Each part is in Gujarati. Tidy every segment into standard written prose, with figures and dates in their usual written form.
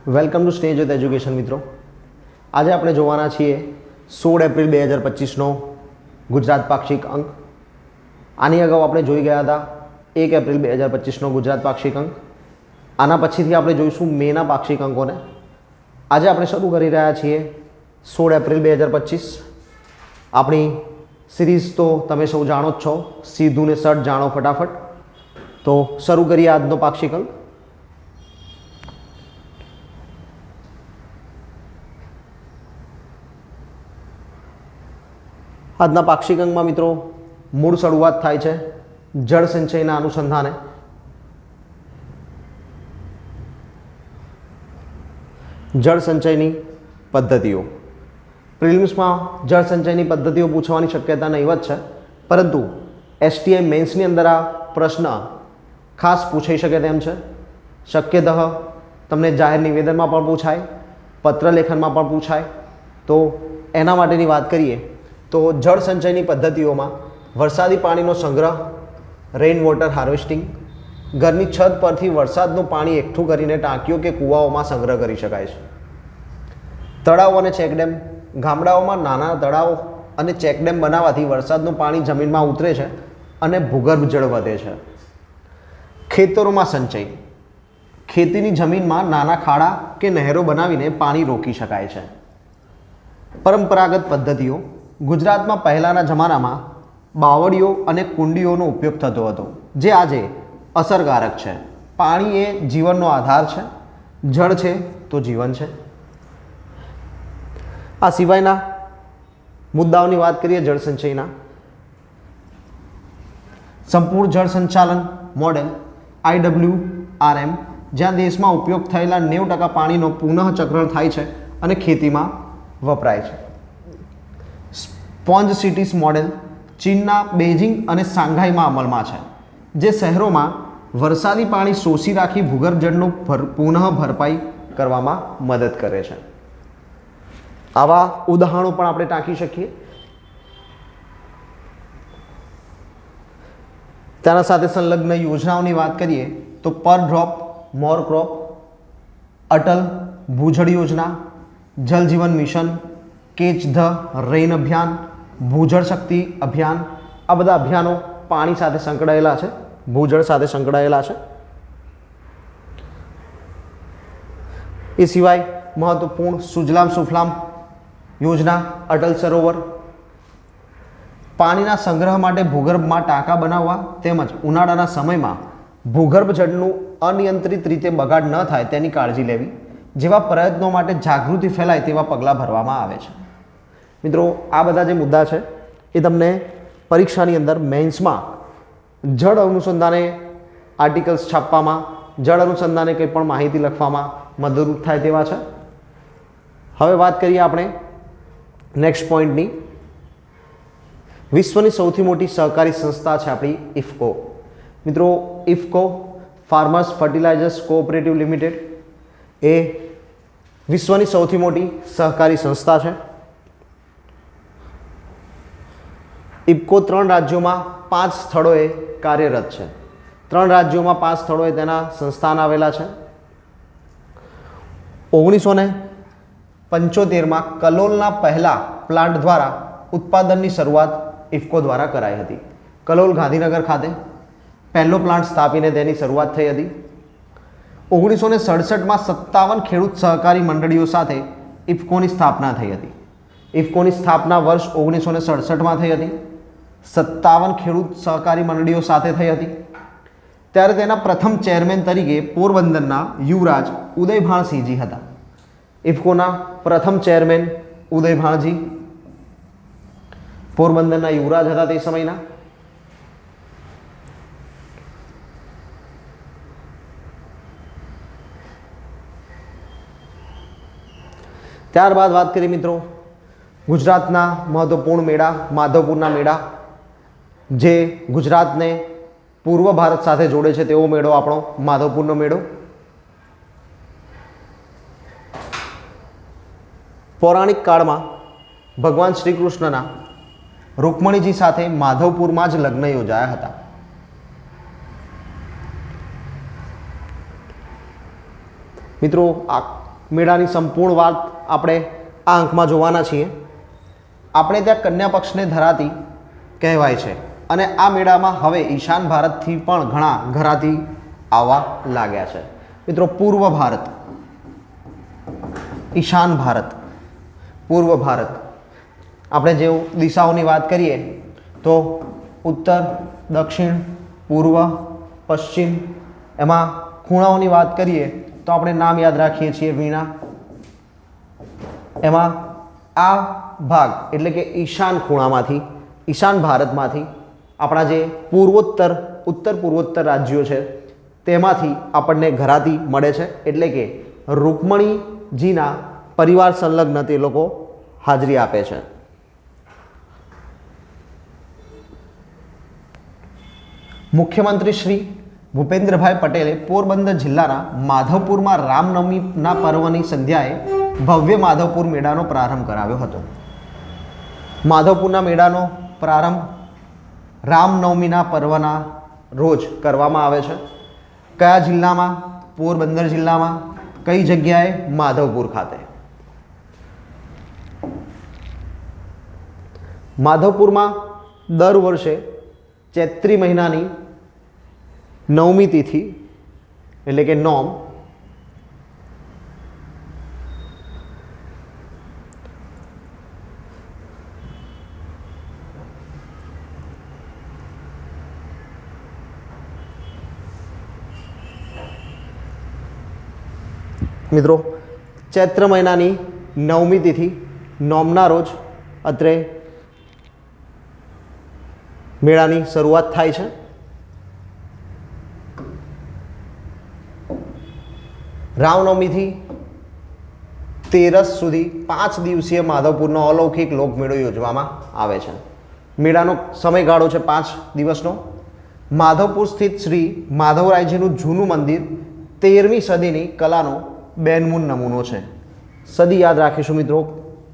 Welcome to stage with education મિત્રો. આજે આપણે જોવાના છીએ 16 એપ્રિલ 2025નો ગુજરાત પાક્ષિક અંક. આની અગાઉ આપણે જોઈ ગયા હતા 1 એપ્રિલ 2025નો ગુજરાત પાક્ષિક અંક. આના પછીથી આપણે જોઈશું મેના પાક્ષિક અંકોને. આજે આપણે શરૂ કરી રહ્યા છીએ 16 એપ્રિલ 2025. આપણી સિરીઝ તો તમે સૌ જાણો જ છો, સીધું ને સટ જાણો ફટાફટ. તો શરૂ કરીએ આજનો પાક્ષિક અંક. આજના પાક્ષિક અંકમાં મિત્રો મૂળ શરૂઆત થાય છે જળ સંચયના અનુસંધાને. જળ સંચયની પદ્ધતિઓ. પ્રિલિમ્સમાં જળ સંચયની પદ્ધતિઓ પૂછવાની શક્યતા નહીવત છે, પરંતુ એસટીઆઈ મેન્સની અંદર આ પ્રશ્ન ખાસ પૂછાઈ શકે તેમ છે. શક્યતઃ તમને જાહેર નિવેદનમાં પણ પૂછાય, પત્રલેખનમાં પણ પૂછાય. તો એના માટેની વાત કરીએ તો જળ સંચયની પદ્ધતિઓમાં વરસાદી પાણીનો સંગ્રહ, રેઇન વોટર હાર્વેસ્ટિંગ, ઘરની છત પરથી વરસાદનું પાણી એકઠું કરીને ટાંકીઓ કે કૂવાઓમાં સંગ્રહ કરી શકાય છે. તળાવ અને ચેકડેમ. ગામડાઓમાં નાના તળાવો અને ચેકડેમ બનાવવાથી વરસાદનું પાણી જમીનમાં ઉતરે છે અને ભૂગર્ભ જળ વધે છે. ખેતરોમાં સંચય. ખેતીની જમીનમાં નાના ખાડા કે નહેરો બનાવીને પાણી રોકી શકાય છે. પરંપરાગત પદ્ધતિઓ. ગુજરાતમાં પહેલાંના જમાનામાં બાવળીઓ અને કુંડીઓનો ઉપયોગ થતો હતો, જે આજે અસરકારક છે. પાણી એ જીવનનો આધાર છે. જળ છે તો જીવન છે. આ સિવાયના મુદ્દાઓની વાત કરીએ જળ સંચયના. સંપૂર્ણ જળ સંચાલન મોડેલ IWRM, જ્યાં દેશમાં ઉપયોગ થયેલા 90% પાણીનો પુનઃચક્રણ થાય છે અને ખેતીમાં વપરાય છે. સ્પોન્જ સિટીઝ મોડેલ ચીનના બેઇજિંગ અને શાંઘાઈમાં અમલમાં છે, જે શહેરોમાં વરસાદી પાણી શોષી રાખી ભૂગર્ભ જળનું પુનઃ ભરપાઈ કરવામાં મદદ કરે છે. આવા ઉદાહરણો પણ આપણે ટાંકી શકીએ. તેના સાથે સંલગ્ન યોજનાઓની વાત કરીએ તો પર ડ્રોપ મોર ક્રોપ, અટલ ભૂજળ યોજના, જલ જીવન મિશન, કેચ ધ રેઇન અભિયાન, ભૂજળ શક્તિ અભિયાન. આ બધા અભિયાનો પાણી સાથે સંકળાયેલા છે, ભૂજળ સાથે સંકળાયેલા છે. એ સિવાય મહત્વપૂર્ણ સુજલામ સુફલામ યોજના, અટલ સરોવર. પાણીના સંગ્રહ માટે ભૂગર્ભમાં ટાંકા બનાવવા તેમજ ઉનાળાના સમયમાં ભૂગર્ભ જળનું અનિયંત્રિત રીતે બગાડ ન થાય તેની કાળજી લેવી જેવા પ્રયત્નો માટે જાગૃતિ ફેલાય તેવા પગલાં ભરવામાં આવે છે. મિત્રો, આ બધા જે મુદ્દા છે એ તમને પરીક્ષાની અંદર મેન્સમાં જળ અનુસંધાને આર્ટિકલ્સ છાપવામાં, જળ અનુસંધાને કંઈ પણ માહિતી લખવામાં મદદરૂપ થાય તેવા છે. હવે વાત કરીએ આપણે નેક્સ્ટ પોઈન્ટની. વિશ્વની સૌથી મોટી સહકારી સંસ્થા છે આપણી ઇફકો. મિત્રો, IFFCO farmers fertilisers cooperative limited એ વિશ્વની સૌથી મોટી સહકારી સંસ્થા છે. ઇફકો 3 રાજ્યોમાં 5 સ્થળોએ કાર્યરત છે. 3 રાજ્યોમાં 5 સ્થળોએ તેના સંસ્થાન આવેલા છે. 1975માં કલોલના પહેલા પ્લાન્ટ દ્વારા ઉત્પાદનની શરૂઆત ઇફકો દ્વારા કરાઈ હતી. કલોલ ગાંધીનગર ખાતે પહેલો પ્લાન્ટ સ્થાપીને તેની શરૂઆત થઈ હતી. 1967માં 57 ખેડૂત સહકારી મંડળીઓ સાથે ઇફકોની સ્થાપના થઈ હતી. ઇફકોની સ્થાપના વર્ષ 1967માં થઈ હતી. 57 ખેડૂત સહકારી મંડળીઓ સાથે થઈ હતી. ત્યારે તેના પ્રથમ ચેરમેન તરીકે પોરબંદરના યુવરાજ ઉદયભાણસિંહજી હતા. ઇફકોના પ્રથમ ચેરમેન ઉદયભાણજી પોરબંદરના યુવરાજ હતા તે સમયના. ત્યારબાદ વાત કરીએ મિત્રો ગુજરાતના મહત્વપૂર્ણ મેળા, માધવપુરના મેળા, જે ગુજરાતને પૂર્વ ભારત સાથે જોડે છે તેવો મેળો આપણો માધવપુરનો મેળો. પૌરાણિક કાળમાં ભગવાન શ્રી કૃષ્ણના રૂકમણીજી સાથે માધવપુરમાં જ લગ્ન યોજાયા હતા. મિત્રો, મેળાની સંપૂર્ણ વાત આપણે આ અંકમાં જોવાના છીએ. આપણે ત્યાં કન્યા પક્ષને ધરાતી કહેવાય છે અને આ મેળામાં હવે ઈશાન ભારતથી પણ ઘણા ઘરાતી આવવા લાગ્યા છે. મિત્રો પૂર્વ ભારત, ઈશાન ભારત, પૂર્વ ભારત, આપણે જે દિશાઓની વાત કરીએ તો ઉત્તર, દક્ષિણ, પૂર્વ, પશ્ચિમ, એમાં ખૂણાઓની વાત કરીએ તો આપણે નામ યાદ રાખીએ છીએ વીણા. એમાં આ ભાગ એટલે કે ઈશાન ખૂણામાંથી, ઈશાન ભારતમાંથી આપણા જે પૂર્વોત્તર, ઉત્તર પૂર્વોત્તર રાજ્યો છે તેમાંથી આપણને ઘરાતી મળે છે. એટલે કે રૂકમણીજીના પરિવાર સંલગ્ન તે લોકો હાજરી આપે છે. મુખ્યમંત્રી શ્રી ભૂપેન્દ્રભાઈ પટેલે પોરબંદર જિલ્લાના માધવપુરમાં રામનવમીના પર્વની સંધ્યાએ ભવ્ય માધવપુર મેળાનો પ્રારંભ કરાવ્યો હતો. માધવપુરના મેળાનો પ્રારંભ રામનવમીના પર્વના રોજ કરવામાં આવે છે. કયા જિલ્લામાં? પોરબંદર જિલ્લામાં. કઈ જગ્યાએ? માધવપુર ખાતે. માધવપુરમાં દર વર્ષે ચૈત્રી મહિનાની નવમી તિથિ એટલે કે નોમ મિત્રો ચૈત્ર મહિનાની નવમી તિથિ નોમના રોજ અત્રે મેળાની શરૂઆત થાય છે. રામનવમીથી તેરસ સુધી 5 દિવસીય માધવપુરનો અલૌકિક લોકમેળો યોજવામાં આવે છે. મેળાનો સમયગાળો છે 5 દિવસનો. માધવપુર સ્થિત શ્રી માધવરાયજીનું જૂનું મંદિર 13મી સદીની કલાનો બેનમૂન નમૂનો છે. સદી યાદ રાખીશું મિત્રો,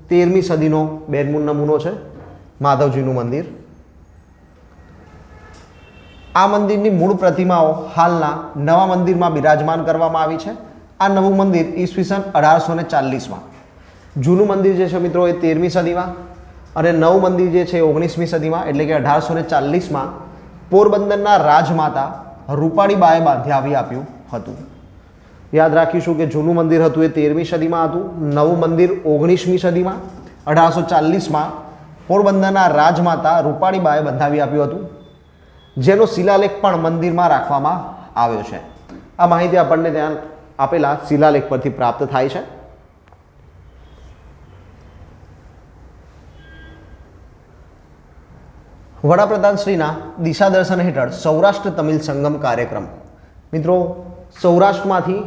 13મી સદીનો બેનમૂન નમૂનો છે માધવજીનું મંદિર. આ મંદિરની મૂળ પ્રતિમાઓ હાલના નવા મંદિરમાં બિરાજમાન કરવામાં આવી છે. આ નવું મંદિર ઈસવીસન 1840માં, જૂનું મંદિર જે છે મિત્રો એ 13મી સદીમાં અને નવું મંદિર જે છે 19મી સદીમાં એટલે કે 1840માં પોરબંદરના રાજમાતા રૂપાણીબાએ બાંધી આપ્યું હતું. યાદ રાખીશું કે જૂનું મંદિર હતું એ 13મી સદીમાં હતું, નવું મંદિર 19મી સદીમાં 1840માં પોરબંદરના રાજમાતા રૂપાણીબાએ બંધાવી આપ્યું હતું, જેનો શિલાલેખ પણ મંદિરમાં રાખવામાં આવ્યો છે. આ માહિતી આપણને ત્યાં આપેલા શિલાલેખ પરથી પ્રાપ્ત થાય છે. વડાપ્રધાન શ્રીના દિશા દર્શન હેઠળ સૌરાષ્ટ્ર તમિલ સંગમ કાર્યક્રમ. મિત્રો સૌરાષ્ટ્રમાંથી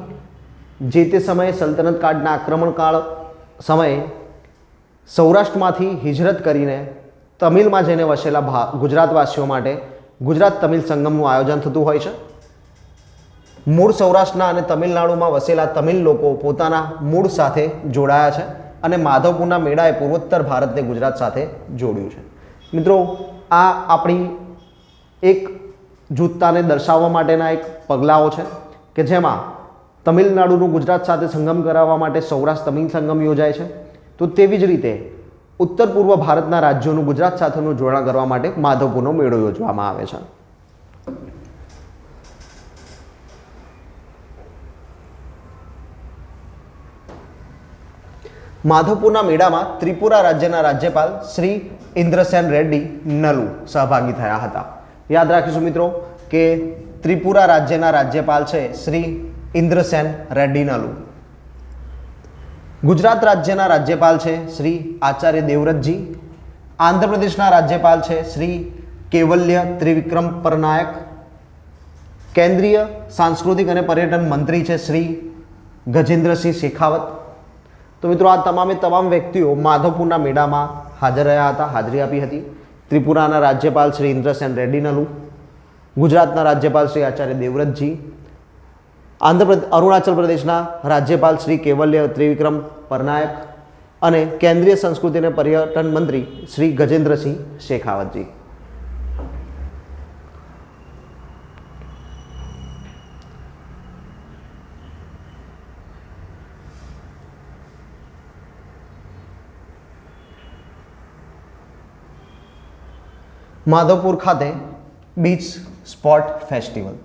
જે તે સમયે સલ્તનત કાળના આક્રમણકાળ સમયે સૌરાષ્ટ્રમાંથી હિજરત કરીને તમિલમાં જઈને વસેલા ગુજરાતવાસીઓ માટે ગુજરાત તમિલ સંગમનું આયોજન થતું હોય છે. મૂળ સૌરાષ્ટ્રના અને તમિલનાડુમાં વસેલા તમિલ લોકો પોતાના મૂળ સાથે જોડાયા છે અને માધવપુરના મેળાએ પૂર્વોત્તર ભારતને ગુજરાત સાથે જોડ્યું છે. મિત્રો આ આપણી એક જૂથતાને દર્શાવવા માટેના એક પગલાઓ છે કે જેમાં તમિલનાડુનું ગુજરાત સાથે સંગમ કરાવવા માટે સૌરાષ્ટ્ર તમિલ સંગમ યોજાય છે. તો તેવી જ રીતે ઉત્તર પૂર્વ ભારતના રાજ્યોનું ગુજરાત સાથેનું જોડાણ કરવા માટે માધવપુરનો મેળો યોજવામાં આવે છે. માધવપુરના મેળામાં ત્રિપુરા રાજ્યના રાજ્યપાલ શ્રી ઇન્દ્રસેન રેડ્ડી નલુ સહભાગી થયા હતા. યાદ રાખીશું મિત્રો કે ત્રિપુરા રાજ્યના રાજ્યપાલ છે શ્રી ઇન્દ્રસેન રેડ્ડી નલુ. ગુજરાત રાજ્યના રાજ્યપાલ છે શ્રી આચાર્ય દેવવ્રતજી. આંધ્રપ્રદેશના રાજ્યપાલ છે શ્રી કેવલ્ય ત્રિવિક્રમ પરનાયક. કેન્દ્રીય સાંસ્કૃતિક અને પર્યટન મંત્રી છે શ્રી ગજેન્દ્રસિંહ શેખાવત. તો મિત્રો આ તમામે તમામ વ્યક્તિઓ માધવપુરના મેળામાં હાજર રહ્યા હતા, હાજરી આપી હતી. ત્રિપુરાના રાજ્યપાલ શ્રી ઇન્દ્રસેન રેડ્ડી નલુ, ગુજરાતના રાજ્યપાલ શ્રી આચાર્ય દેવવ્રતજી, અરુણાચલ પ્રદેશના રાજ્યપાલ શ્રી કેવલ્ય ત્રિવિક્રમ પરનાયક અને કેન્દ્રીય સંસ્કૃતિ અને પર્યટન મંત્રી શ્રી ગજેન્દ્રસિંહ શેખાવતજી. માધવપુર ખાતે બીચ સ્પોટ ફેસ્ટિવલ.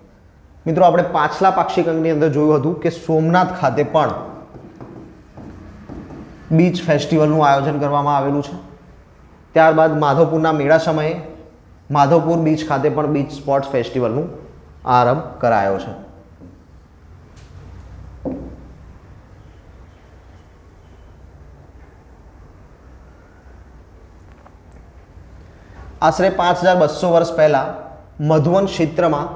મિત્રો આપણે પાછલા પાક્ષિક અંકની અંદર જોયું હતું કે સોમનાથ ખાતે પણ બીચ ફેસ્ટિવલનું આયોજન કરવામાં આવેલું છે. ત્યારબાદ માધવપુરના મેળા સમયે માધવપુર બીચ ખાતે પણ બીચ સ્પોર્ટ્સ ફેસ્ટિવલનું આરંભ કરાયો છે. આશરે 5200 વર્ષ પહેલાં મધુવન ક્ષેત્રમાં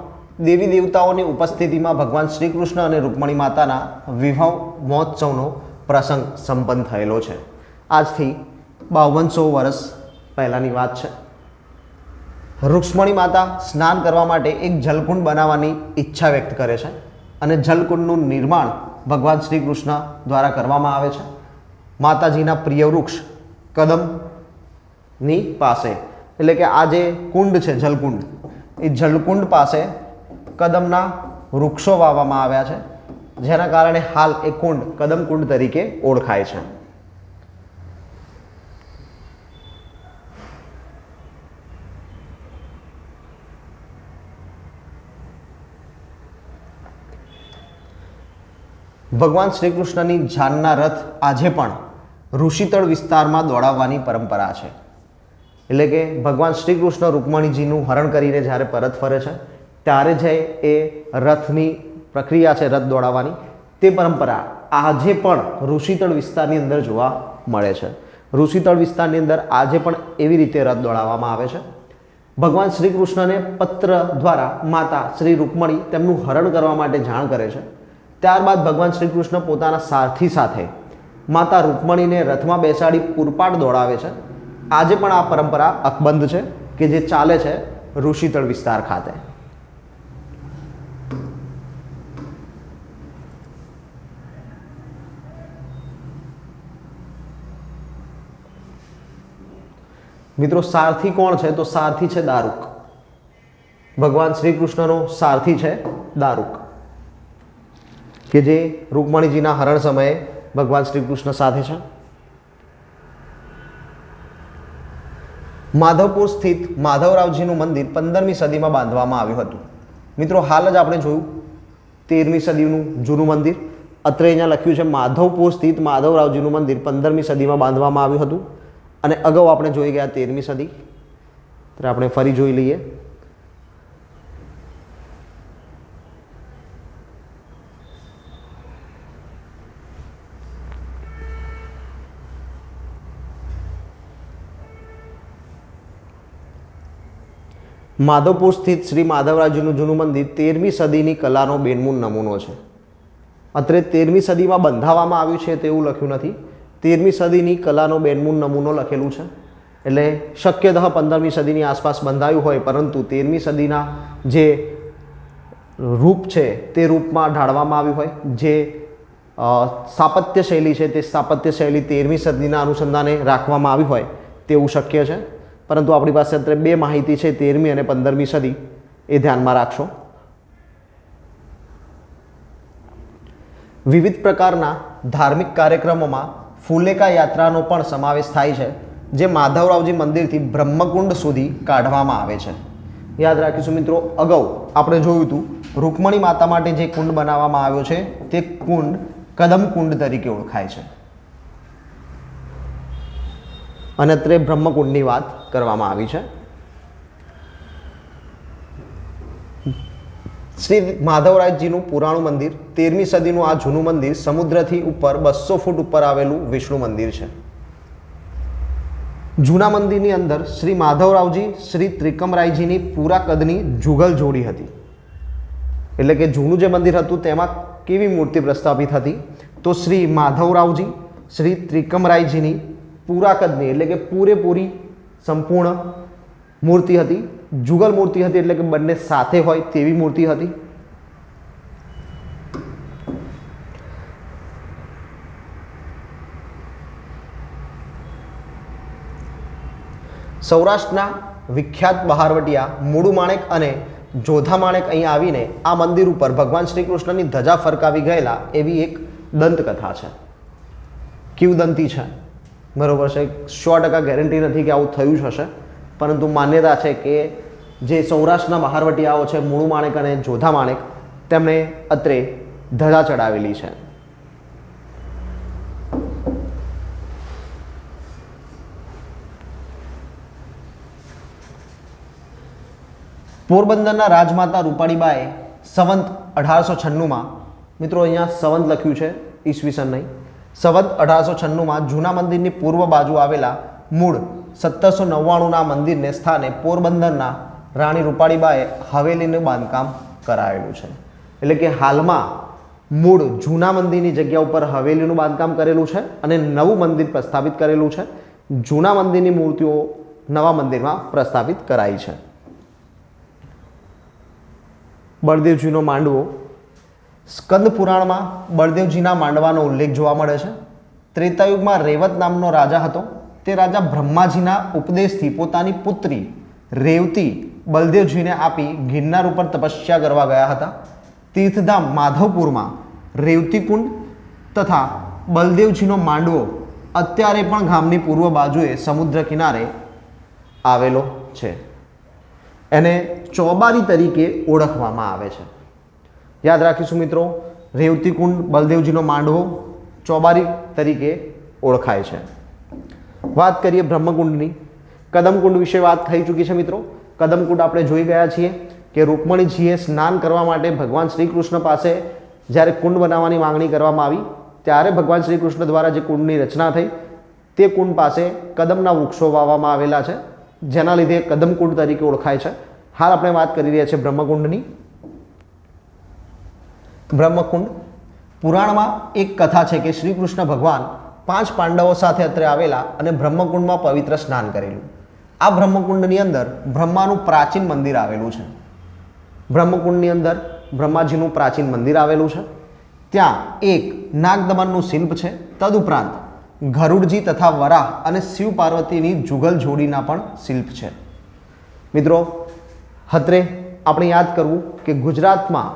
દેવી દેવતાઓની ઉપસ્થિતિમાં ભગવાન શ્રી કૃષ્ણ અને રૂકમણી માતાના વિવાહ મહોત્સવનો પ્રસંગ સંપન્ન થયેલો છે. આજથી 5200 વર્ષ પહેલાંની વાત છે. રૂક્ષ્મણી માતા સ્નાન કરવા માટે એક જલકુંડ બનાવવાની ઈચ્છા વ્યક્ત કરે છે અને જલકુંડનું નિર્માણ ભગવાન શ્રી કૃષ્ણ દ્વારા કરવામાં આવે છે. માતાજીના પ્રિય વૃક્ષ કદમની પાસે, એટલે કે આ જે કુંડ છે જલકુંડ, એ જલકુંડ પાસે કદમના વૃક્ષો વાવવામાં આવ્યા છે, જેના કારણે હાલ એ કુંડ કદમકુંડ તરીકે ઓળખાય છે. ભગવાન શ્રી કૃષ્ણની જાનના રથ આજે પણ ઋષિતળ વિસ્તારમાં દોડાવવાની પરંપરા છે. એટલે કે ભગવાન શ્રી કૃષ્ણ રૂકમણીજીનું હરણ કરીને જ્યારે પરત ફરે છે ત્યારે જે એ રથની પ્રક્રિયા છે, રથ દોડાવવાની, તે પરંપરા આજે પણ ઋષિતળ વિસ્તારની અંદર જોવા મળે છે. ઋષિતળ વિસ્તારની અંદર આજે પણ એવી રીતે રથ દોડાવવામાં આવે છે. ભગવાન શ્રી કૃષ્ણને પત્ર દ્વારા માતા શ્રી રૂકમણી તેમનું હરણ કરવા માટે જાણ કરે છે. ત્યારબાદ ભગવાન શ્રી કૃષ્ણ પોતાના સારથી સાથે માતા રૂકમણીને રથમાં બેસાડી પૂરપાટ દોડાવે છે. આજે પણ આ પરંપરા અકબંધ છે કે જે ચાલે છે ઋષિતળ વિસ્તાર ખાતે. મિત્રો સારથી કોણ છે? તો સારથી છે દારૂક. ભગવાન શ્રી કૃષ્ણનો સારથી છે દારૂક, કે જે રૂકમણીજીના હરણ સમયે ભગવાન શ્રી કૃષ્ણ સાથે છે. માધવપુર સ્થિત માધવરાવજીનું મંદિર 15મી સદીમાં બાંધવામાં આવ્યું હતું. મિત્રો હાલ જ આપણે જોયું 13મી સદીનું જૂનું મંદિર. અત્રે અહીંયા લખ્યું છે માધવપુર સ્થિત માધવરાવજીનું મંદિર 15મી સદીમાં બાંધવામાં આવ્યું હતું અને અગાઉ આપણે જોઈ ગયા 13મી સદી. તો આપણે ફરી જોઈ લઈએ. માધવપુર સ્થિત શ્રી માધવરાવજીનું જૂનું મંદિર 13મી સદીની કલાનો બેનમૂન નમૂનો છે. અત્રે 13મી સદીમાં બંધાવવામાં આવ્યું છે તેવું લખ્યું નથી. 13મી સદીની કલાનો બેનમૂન નમૂનો લખેલું છે. એટલે શક્યતઃ 15મી સદીની આસપાસ બંધાયું હોય, પરંતુ 13મી સદીના જે રૂપ છે તે રૂપમાં ઢાળવામાં આવ્યું હોય. જે સ્થાપત્ય શૈલી છે તે સ્થાપત્ય શૈલી 13મી સદીના અનુસંધાને રાખવામાં આવી હોય તેવું શક્ય છે. પરંતુ આપણી પાસે અત્યારે બે માહિતી છે, 13મી અને 15મી સદી, એ ધ્યાનમાં રાખશો. વિવિધ પ્રકારના ધાર્મિક કાર્યક્રમોમાં ફુલેકા યાત્રાનો પણ સમાવેશ થાય છે, જે માધવરાવજી મંદિરથી બ્રહ્મકુંડ સુધી કાઢવામાં આવે છે. યાદ રાખીશું મિત્રો, અગાઉ આપણે જોયું હતું રૂકમણી માતા માટે જે કુંડ બનાવવામાં આવ્યો છે તે કુંડ કદમકુંડ તરીકે ઓળખાય છે અને અત્રે બ્રહ્મકુંડની વાત કરવામાં આવી છે. શ્રી માધવરાજજીનું પુરાણું મંદિર, 13મી સદીનું આ જૂનું મંદિર સમુદ્રથી ઉપર 200 ફૂટ ઉપર આવેલું વિષ્ણુ મંદિર છે. જૂના મંદિરની અંદર શ્રી માધવરાવજી શ્રી ત્રિકમરાયજીની પૂરા કદની જુગલ જોડી હતી. એટલે કે જૂનું જે મંદિર હતું તેમાં કેવી મૂર્તિ પ્રસ્થાપિત હતી? તો શ્રી માધવરાવજી શ્રી ત્રિકમરાયજીની પૂરા કદની, એટલે કે પૂરેપૂરી સંપૂર્ણ મૂર્તિ હતી. જુગલ મૂર્તિ હતી, એટલે કે બંને સાથે હોય તેવી મૂર્તિ હતી. સૌરાષ્ટ્રના વિખ્યાત બહારવટિયા મૂળુ માણેક અને જોધા માણેક અહીં આવીને આ મંદિર ઉપર ભગવાન શ્રી કૃષ્ણની ધજા ફરકાવી ગયેલા એવી એક દંતકથા છે. કિંવદંતી છે, બરોબર છે. 100% ગેરંટી નથી કે આવું થયું જ હશે, પરંતુ માન્યતા છે કે જે સૌરાષ્ટ્રના બહારવટીયાઓ છે મૂળું માણેક અને જોધા માણેક તેમણે અત્રે ધજા ચડાવેલી છે. પોરબંદરના રાજમાતા રૂપાળીબાએ સંવંત 1896માં, મિત્રો અહીંયા સંવંત લખ્યું છે ઈસવીસન નહીં, સંવંત 1896માં જૂના મંદિરની પૂર્વ બાજુ આવેલા મૂળ 1799ના મંદિરને સ્થાને પોરબંદરના રાણી રૂપાળીબાએ હવેલીનું બાંધકામ કરાયેલું છે. એટલે કે હાલમાં મૂળ જૂના મંદિરની જગ્યા ઉપર હવેલીનું બાંધકામ કરેલું છે અને નવું મંદિર પ્રસ્થાપિત કરેલું છે. જૂના મંદિરની મૂર્તિઓ નવા મંદિરમાં પ્રસ્થાપિત કરાઈ છે. બળદેવજીનો માંડવો. સ્કંદ પુરાણમાં બળદેવજીના માંડવાનો ઉલ્લેખ જોવા મળે છે. ત્રેતાયુગમાં રેવત નામનો રાજા હતો. તે રાજા બ્રહ્માજીના ઉપદેશથી પોતાની પુત્રી રેવતી બળદેવજીને આપી ગિરનાર ઉપર તપસ્યા કરવા ગયા હતા. તીર્થધામ માધવપુરમાં રેવતીકુંડ તથા બળદેવજીનો માંડવો અત્યારે પણ ગામની પૂર્વ બાજુએ સમુદ્ર કિનારે આવેલો છે. એને ચોબારી તરીકે ઓળખવામાં આવે છે. યાદ રાખીશું મિત્રો, રેવતીકુંડ, બળદેવજીનો માંડવો ચોબારી તરીકે ઓળખાય છે. વાત કરીએ બ્રહ્મકુંડની. કદમકુંડ વિશે વાત થઈ ચૂકી છે મિત્રો. કદમકુંડ આપણે જોઈ ગયા છીએ કે રૂકમણીજીએ સ્નાન કરવા માટે ભગવાન શ્રી કૃષ્ણ પાસે જ્યારે કુંડ બનાવવાની માંગણી કરવામાં આવી ત્યારે ભગવાન શ્રી કૃષ્ણ દ્વારા જે કુંડની રચના થઈ તે કુંડ પાસે કદમના વૃક્ષો વાવવામાં આવેલા છે, જેના લીધે કદમકુંડ તરીકે ઓળખાય છે. હાલ આપણે વાત કરી રહ્યા છીએ બ્રહ્મકુંડની. બ્રહ્મકુંડ પુરાણમાં એક કથા છે કે શ્રી કૃષ્ણ ભગવાન 5 પાંડવો સાથે અત્રે આવેલા અને બ્રહ્મકુંડમાં પવિત્ર સ્નાન કરેલું. આ બ્રહ્મકુંડની અંદર બ્રહ્માનું પ્રાચીન મંદિર આવેલું છે. બ્રહ્મકુંડની અંદર બ્રહ્માજીનું પ્રાચીન મંદિર આવેલું છે. ત્યાં એક નાગદમનનું શિલ્પ છે. તદુપરાંત ગરુડજી તથા વરાહ અને શિવ પાર્વતીની જુગલ જોડીના પણ શિલ્પ છે. મિત્રો, અત્રે આપણે યાદ કરવું કે ગુજરાતમાં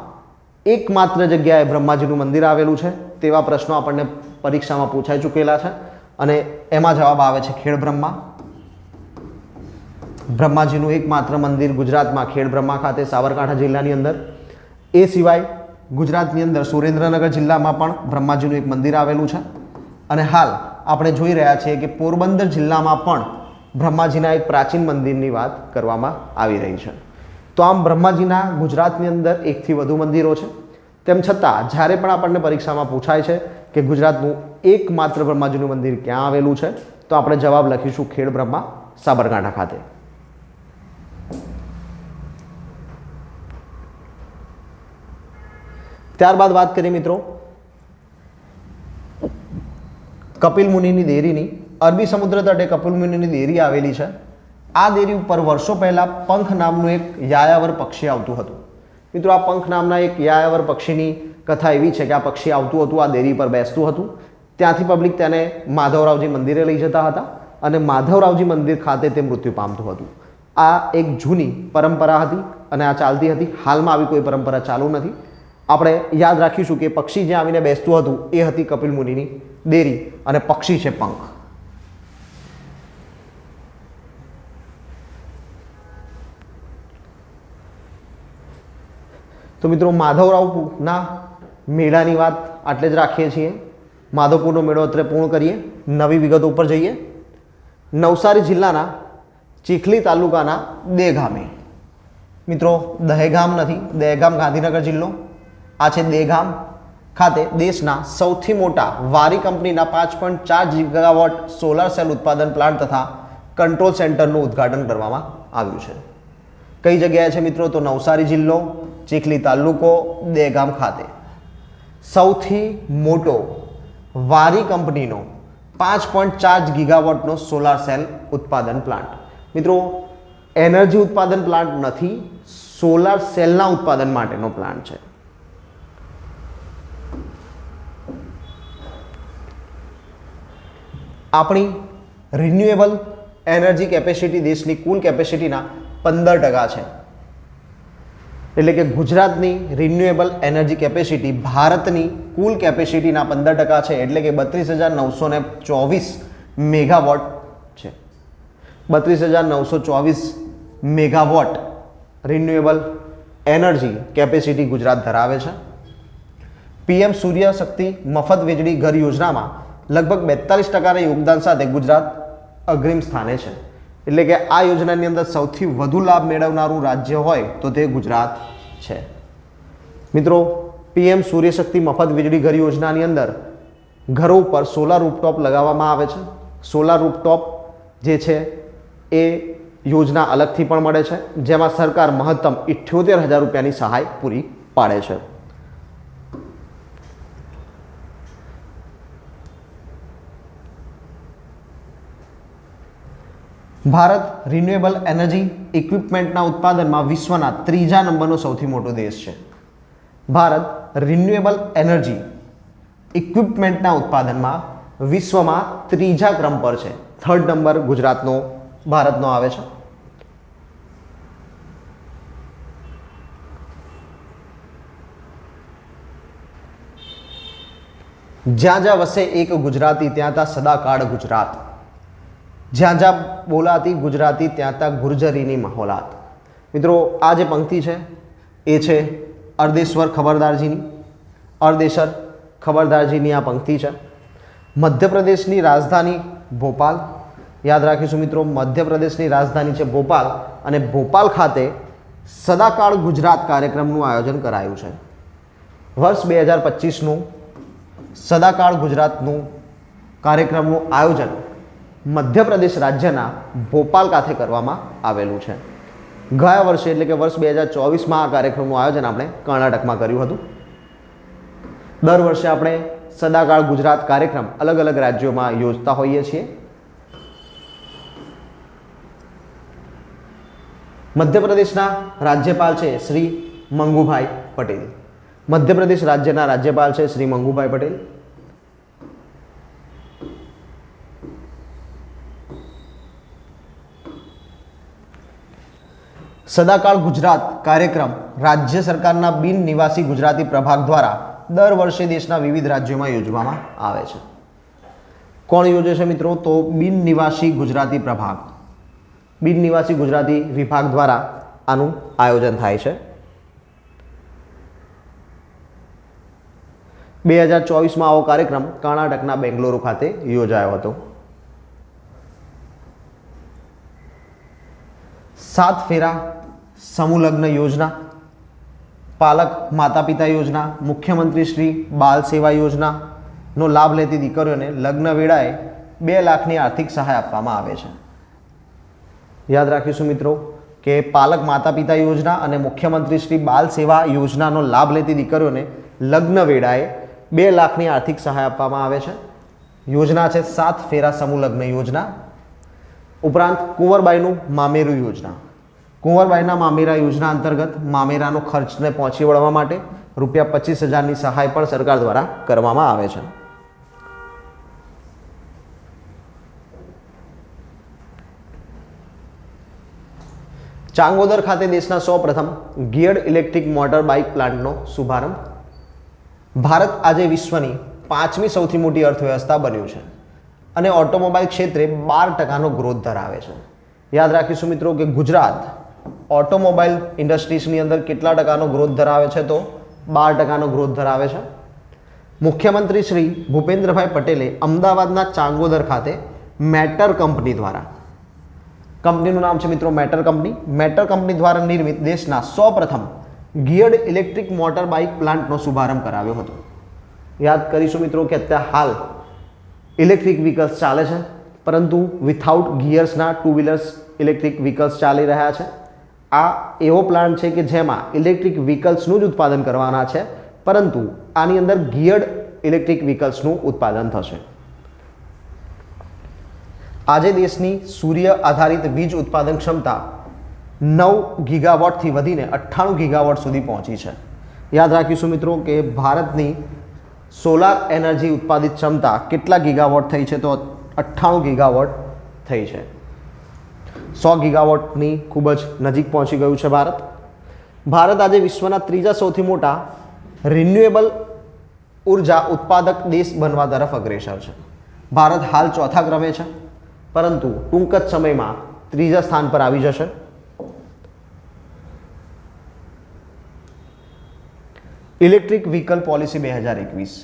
એકમાત્ર જગ્યાએ બ્રહ્માજીનું મંદિર આવેલું છે તેવા પ્રશ્નો આપણને પરીક્ષામાં પૂછાઈ ચૂકેલા છે અને એમાં જવાબ આવે છે ખેડબ્રહ્મા. બ્રહ્માજીનું એકમાત્ર મંદિર ગુજરાતમાં ખેડબ્રહ્મા ખાતે સાબરકાંઠા જિલ્લાની અંદર. એ સિવાય ગુજરાતની અંદર સુરેન્દ્રનગર જિલ્લામાં પણ બ્રહ્માજીનું એક મંદિર આવેલું છે અને હાલ આપણે જોઈ રહ્યા છીએ કે પોરબંદર જિલ્લામાં પણ બ્રહ્માજીના એક પ્રાચીન મંદિરની વાત કરવામાં આવી રહી છે. તો આમ બ્રહ્માજીના ગુજરાતની અંદર એકથી વધુ મંદિરો છે. તેમ છતાં જ્યારે પણ આપણને પરીક્ષામાં પૂછાય છે કે ગુજરાતનું એકમાત્ર બ્રહ્માજીનું મંદિર ક્યાં આવેલું છે તો આપણે જવાબ લખીશું ખેડબ્રહ્મા, સાબરકાંઠા ખાતે. ત્યારબાદ વાત કરીએ મિત્રો કપિલ મુનિની દેરીની. અરબી સમુદ્ર તટે કપિલ મુનિની દેરી આવેલી છે. આ દેરી ઉપર વર્ષો પહેલાં પંખ નામનું એક યાયાવર પક્ષી આવતું હતું. મિત્રો, આ પંખ નામના એક યાયાવર પક્ષીની કથા એવી છે કે આ પક્ષી આવતું હતું, આ દેરી પર બેસતું હતું. ત્યાંથી પબ્લિક તેને માધવરાવજી મંદિરે લઈ જતા હતા અને માધવરાવજી મંદિર ખાતે તે મૃત્યુ પામતું હતું. આ એક જૂની પરંપરા હતી અને આ ચાલતી હતી. હાલમાં આવી કોઈ પરંપરા ચાલુ નથી. આપણે યાદ રાખીશું કે પક્ષી જ્યાં આવીને બેસતું હતું એ હતી કપિલ મુનિની દેરી અને પક્ષી છે પંખ. તો મિત્રો, માધવરાવના મેળાની વાત આટલે જ રાખીએ છીએ. માધવપુરનો મેળો અત્રે પૂર્ણ કરીએ. નવી વિગતો ઉપર જઈએ. નવસારી જિલ્લાના ચીખલી તાલુકાના દેગામે. મિત્રો, દહેગામ નથી, દહેગામ ગાંધીનગર જિલ્લો. આ છે દેગામ ખાતે દેશના સૌથી મોટા વારી કંપનીના 5.4 ગીગાવોટ સોલાર સેલ ઉત્પાદન પ્લાન્ટ તથા કંટ્રોલ સેન્ટરનું ઉદ્ઘાટન કરવામાં આવ્યું છે. કઈ જગ્યાએ છે મિત્રો? તો નવસારી જિલ્લો, ચીખલી તાલુકો, દેગામ ખાતે સૌથી મોટો વારી કંપનીનો 5.4 ગીગાવોટનો સોલાર સેલ ઉત્પાદન પ્લાન્ટ. મિત્રો, એનર્જી ઉત્પાદન પ્લાન્ટ નથી, સોલાર સેલના ઉત્પાદન માટેનો પ્લાન્ટ છે. આપણી રિન્યુએબલ એનર્જી કેપેસિટી દેશની કુલ કેપેસિટીના 15% છે. એટલે કે ગુજરાતની રિન્યુએબલ એનર્જી કેપેસિટી ભારતની કુલ કેપેસિટીના 15% છે. એટલે કે 32,924 મેગાવોટ છે. 32,924 megawatt renewable energy capacity Gujarat ધરાવે છે. પીએમ સૂર્ય શક્તિ મફત વીજળી ઘર યોજનામાં લગભગ 42% યોગદાન સાથે ગુજરાત અગ્રીમ સ્થાને છે. એટલે કે આ યોજનાની અંદર સૌથી વધુ લાભ મેળવનારું રાજ્ય હોય તો તે ગુજરાત છે. મિત્રો, પીએમ સૂર્યશક્તિ મફત વીજળી ઘર યોજનાની અંદર ઘરો ઉપર સોલાર રૂફટોપ લગાવવામાં આવે છે. સોલાર રૂફટોપ જે છે એ યોજના અલગથી પણ મળે છે, જેમાં સરકાર મહત્તમ 78,000 રૂપિયાની સહાય પૂરી પાડે છે. ભારત રિન્યુએબલ એનર્જી ઇક્વિપમેન્ટના ઉત્પાદનમાં વિશ્વના 3જા નંબરનો સૌથી મોટો દેશ છે. ભારત રિન્યુએબલ એનર્જી ઇક્વિપમેન્ટના ઉત્પાદનમાં વિશ્વમાં 3જા ક્રમ પર છે. 3rd નંબર ગુજરાતનો ભારતનો આવે છે. જ્યાં જ્યાં વસે એક ગુજરાતી ત્યાં ત્યાં સદાકાળ ગુજરાત. જ્યાં જ્યાં બોલાતી ગુજરાતી ત્યાં ત્યાં ગુર્જરીની મહોલાત. મિત્રો, આ જે પંક્તિ છે એ છે અર્દેશ્વર ખબરદારજીની. અર્દેશ્વર ખબરદારજીની આ પંક્તિ છે. મધ્યપ્રદેશની રાજધાની ભોપાલ. યાદ રાખીશું મિત્રો, મધ્યપ્રદેશની રાજધાની છે ભોપાલ અને ભોપાલ ખાતે સદાકાળ ગુજરાત કાર્યક્રમનું આયોજન કરાયું છે. વર્ષ 2025નું સદાકાળ ગુજરાતનું કાર્યક્રમનું આયોજન મધ્યપ્રદેશ રાજ્યના ભોપાલ ખાતે કરવામાં આવેલું છે. ગયા વર્ષે એટલે કે વર્ષ 2024માં આ કાર્યક્રમનું આયોજન આપણે કર્ણાટકમાં કર્યું હતું. દર વર્ષે આપણે સદાકાળ ગુજરાત કાર્યક્રમ અલગ અલગ રાજ્યોમાં યોજતા હોઈએ છીએ. મધ્યપ્રદેશના રાજ્યપાલ છે શ્રી મંગુભાઈ પટેલ. મધ્યપ્રદેશ રાજ્યના રાજ્યપાલ છે શ્રી મંગુભાઈ પટેલ. સદાકાળ ગુજરાત કાર્યક્રમ રાજ્ય સરકારના બિન નિવાસી ગુજરાતી પ્રભાગ દ્વારા દર વર્ષે દેશના વિવિધ રાજ્યોમાં યોજવામાં આવે છે. કોણ યોજે છે મિત્રો? તો બિન નિવાસી ગુજરાતી પ્રભાગ, બિન નિવાસી ગુજરાતી વિભાગ દ્વારા આનું આયોજન થાય છે. 2024માં આવો કાર્યક્રમ કર્ણાટકના બેંગલુરુ ખાતે યોજાયો હતો. 7 ફેરા સમૂહ લગ્ન યોજના, પાલક માતા પિતા યોજના, મુખ્યમંત્રી શ્રી બાલ સેવા યોજનાનો લાભ લેતી દીકરીઓને લગ્ન વેળાએ 2 લાખની આર્થિક સહાય આપવામાં આવે છે. યાદ રાખીશું મિત્રો કે પાલક માતા પિતા યોજના અને મુખ્યમંત્રી શ્રી બાલ સેવા યોજનાનો લાભ લેતી દીકરીઓને લગ્ન વેળાએ 2 લાખની આર્થિક સહાય આપવામાં આવે છે. યોજના છે 7 ફેરા સમૂહ લગ્ન યોજના. ઉપરાંત કુંવરબાઈનું મામેરું યોજના. કુંવરબાઈના મામેરા યોજના અંતર્ગત મામેરાનો ખર્ચને પહોંચી વળવા માટે ₹25,000ની સહાય પણ સરકાર દ્વારા કરવામાં આવે છે. ચાંગોદર ખાતે દેશના સૌપ્રથમ ગિયર્ડ ઇલેક્ટ્રિક મોટર બાઇક પ્લાન્ટનો શુભારંભ. ભારત આજે વિશ્વની 5મી સૌથી મોટી અર્થવ્યવસ્થા બન્યું છે અને ઓટોમોબાઈલ ક્ષેત્રે 12%નો ગ્રોથ ધરાવે છે. યાદ રાખીશું મિત્રો કે ગુજરાત ઓટોમોબાઈલ ઇન્ડસ્ટ્રીઝની અંદર કેટલા ટકાનો ગ્રોથ ધરાવે છે? તો 12%નો ગ્રોથ ધરાવે છે. મુખ્યમંત્રી શ્રી ભૂપેન્દ્રભાઈ પટેલે અમદાવાદના ચાંગોદર ખાતે મેટર કંપની દ્વારા, કંપનીનું નામ છે મિત્રો મેટર કંપની, મેટર કંપની દ્વારા નિર્મિત દેશના સૌપ્રથમ ગિયર્ડ ઇલેક્ટ્રિક મોટર બાઇક પ્લાન્ટનો શુભારંભ કરાવ્યો હતો. યાદ કરીશું મિત્રો કે અત્યારે હાલ ઇલેક્ટ્રિક વ્હીકલ્સ ચાલે છે, પરંતુ વિથઆઉટ ગિયર્સના 2 વ્હીલર્સ ઇલેક્ટ્રિક વ્હીકલ્સ ચાલી રહ્યા છે. આ એવો પ્લાન્ટ છે કે જેમાં ઇલેક્ટ્રિક વ્હીકલ્સનું જ ઉત્પાદન કરવાના છે, પરંતુ આની અંદર ગિયર્ડ ઇલેક્ટ્રિક વ્હીકલ્સનું ઉત્પાદન થશે. આજે દેશની સૂર્ય આધારિત વીજ ઉત્પાદન ક્ષમતા 9 ગીગાવોટથી વધીને 98 ગીગાવોટ સુધી પહોંચી છે. યાદ રાખીશું મિત્રો કે ભારતની સોલાર એનર્જી ઉત્પાદિત ક્ષમતા કેટલા ગીગાવોટ થઈ છે? તો 98 ગીગાવોટ થઈ છે. 100 ગીગાવોટની ખૂબ જ નજીક પહોંચી ગયું છે ભારત. ભારત આજે વિશ્વના 3જા સૌથી મોટા રિન્યુએબલ ઉર્જા ઉત્પાદક દેશ બનવા તરફ અગ્રેસર છે. ભારત હાલ 4થા ક્રમે છે, પરંતુ ટૂંક જ સમયમાં ત્રીજા સ્થાન પર આવી જશે. ઇલેક્ટ્રિક વ્હીકલ પોલિસી 2021,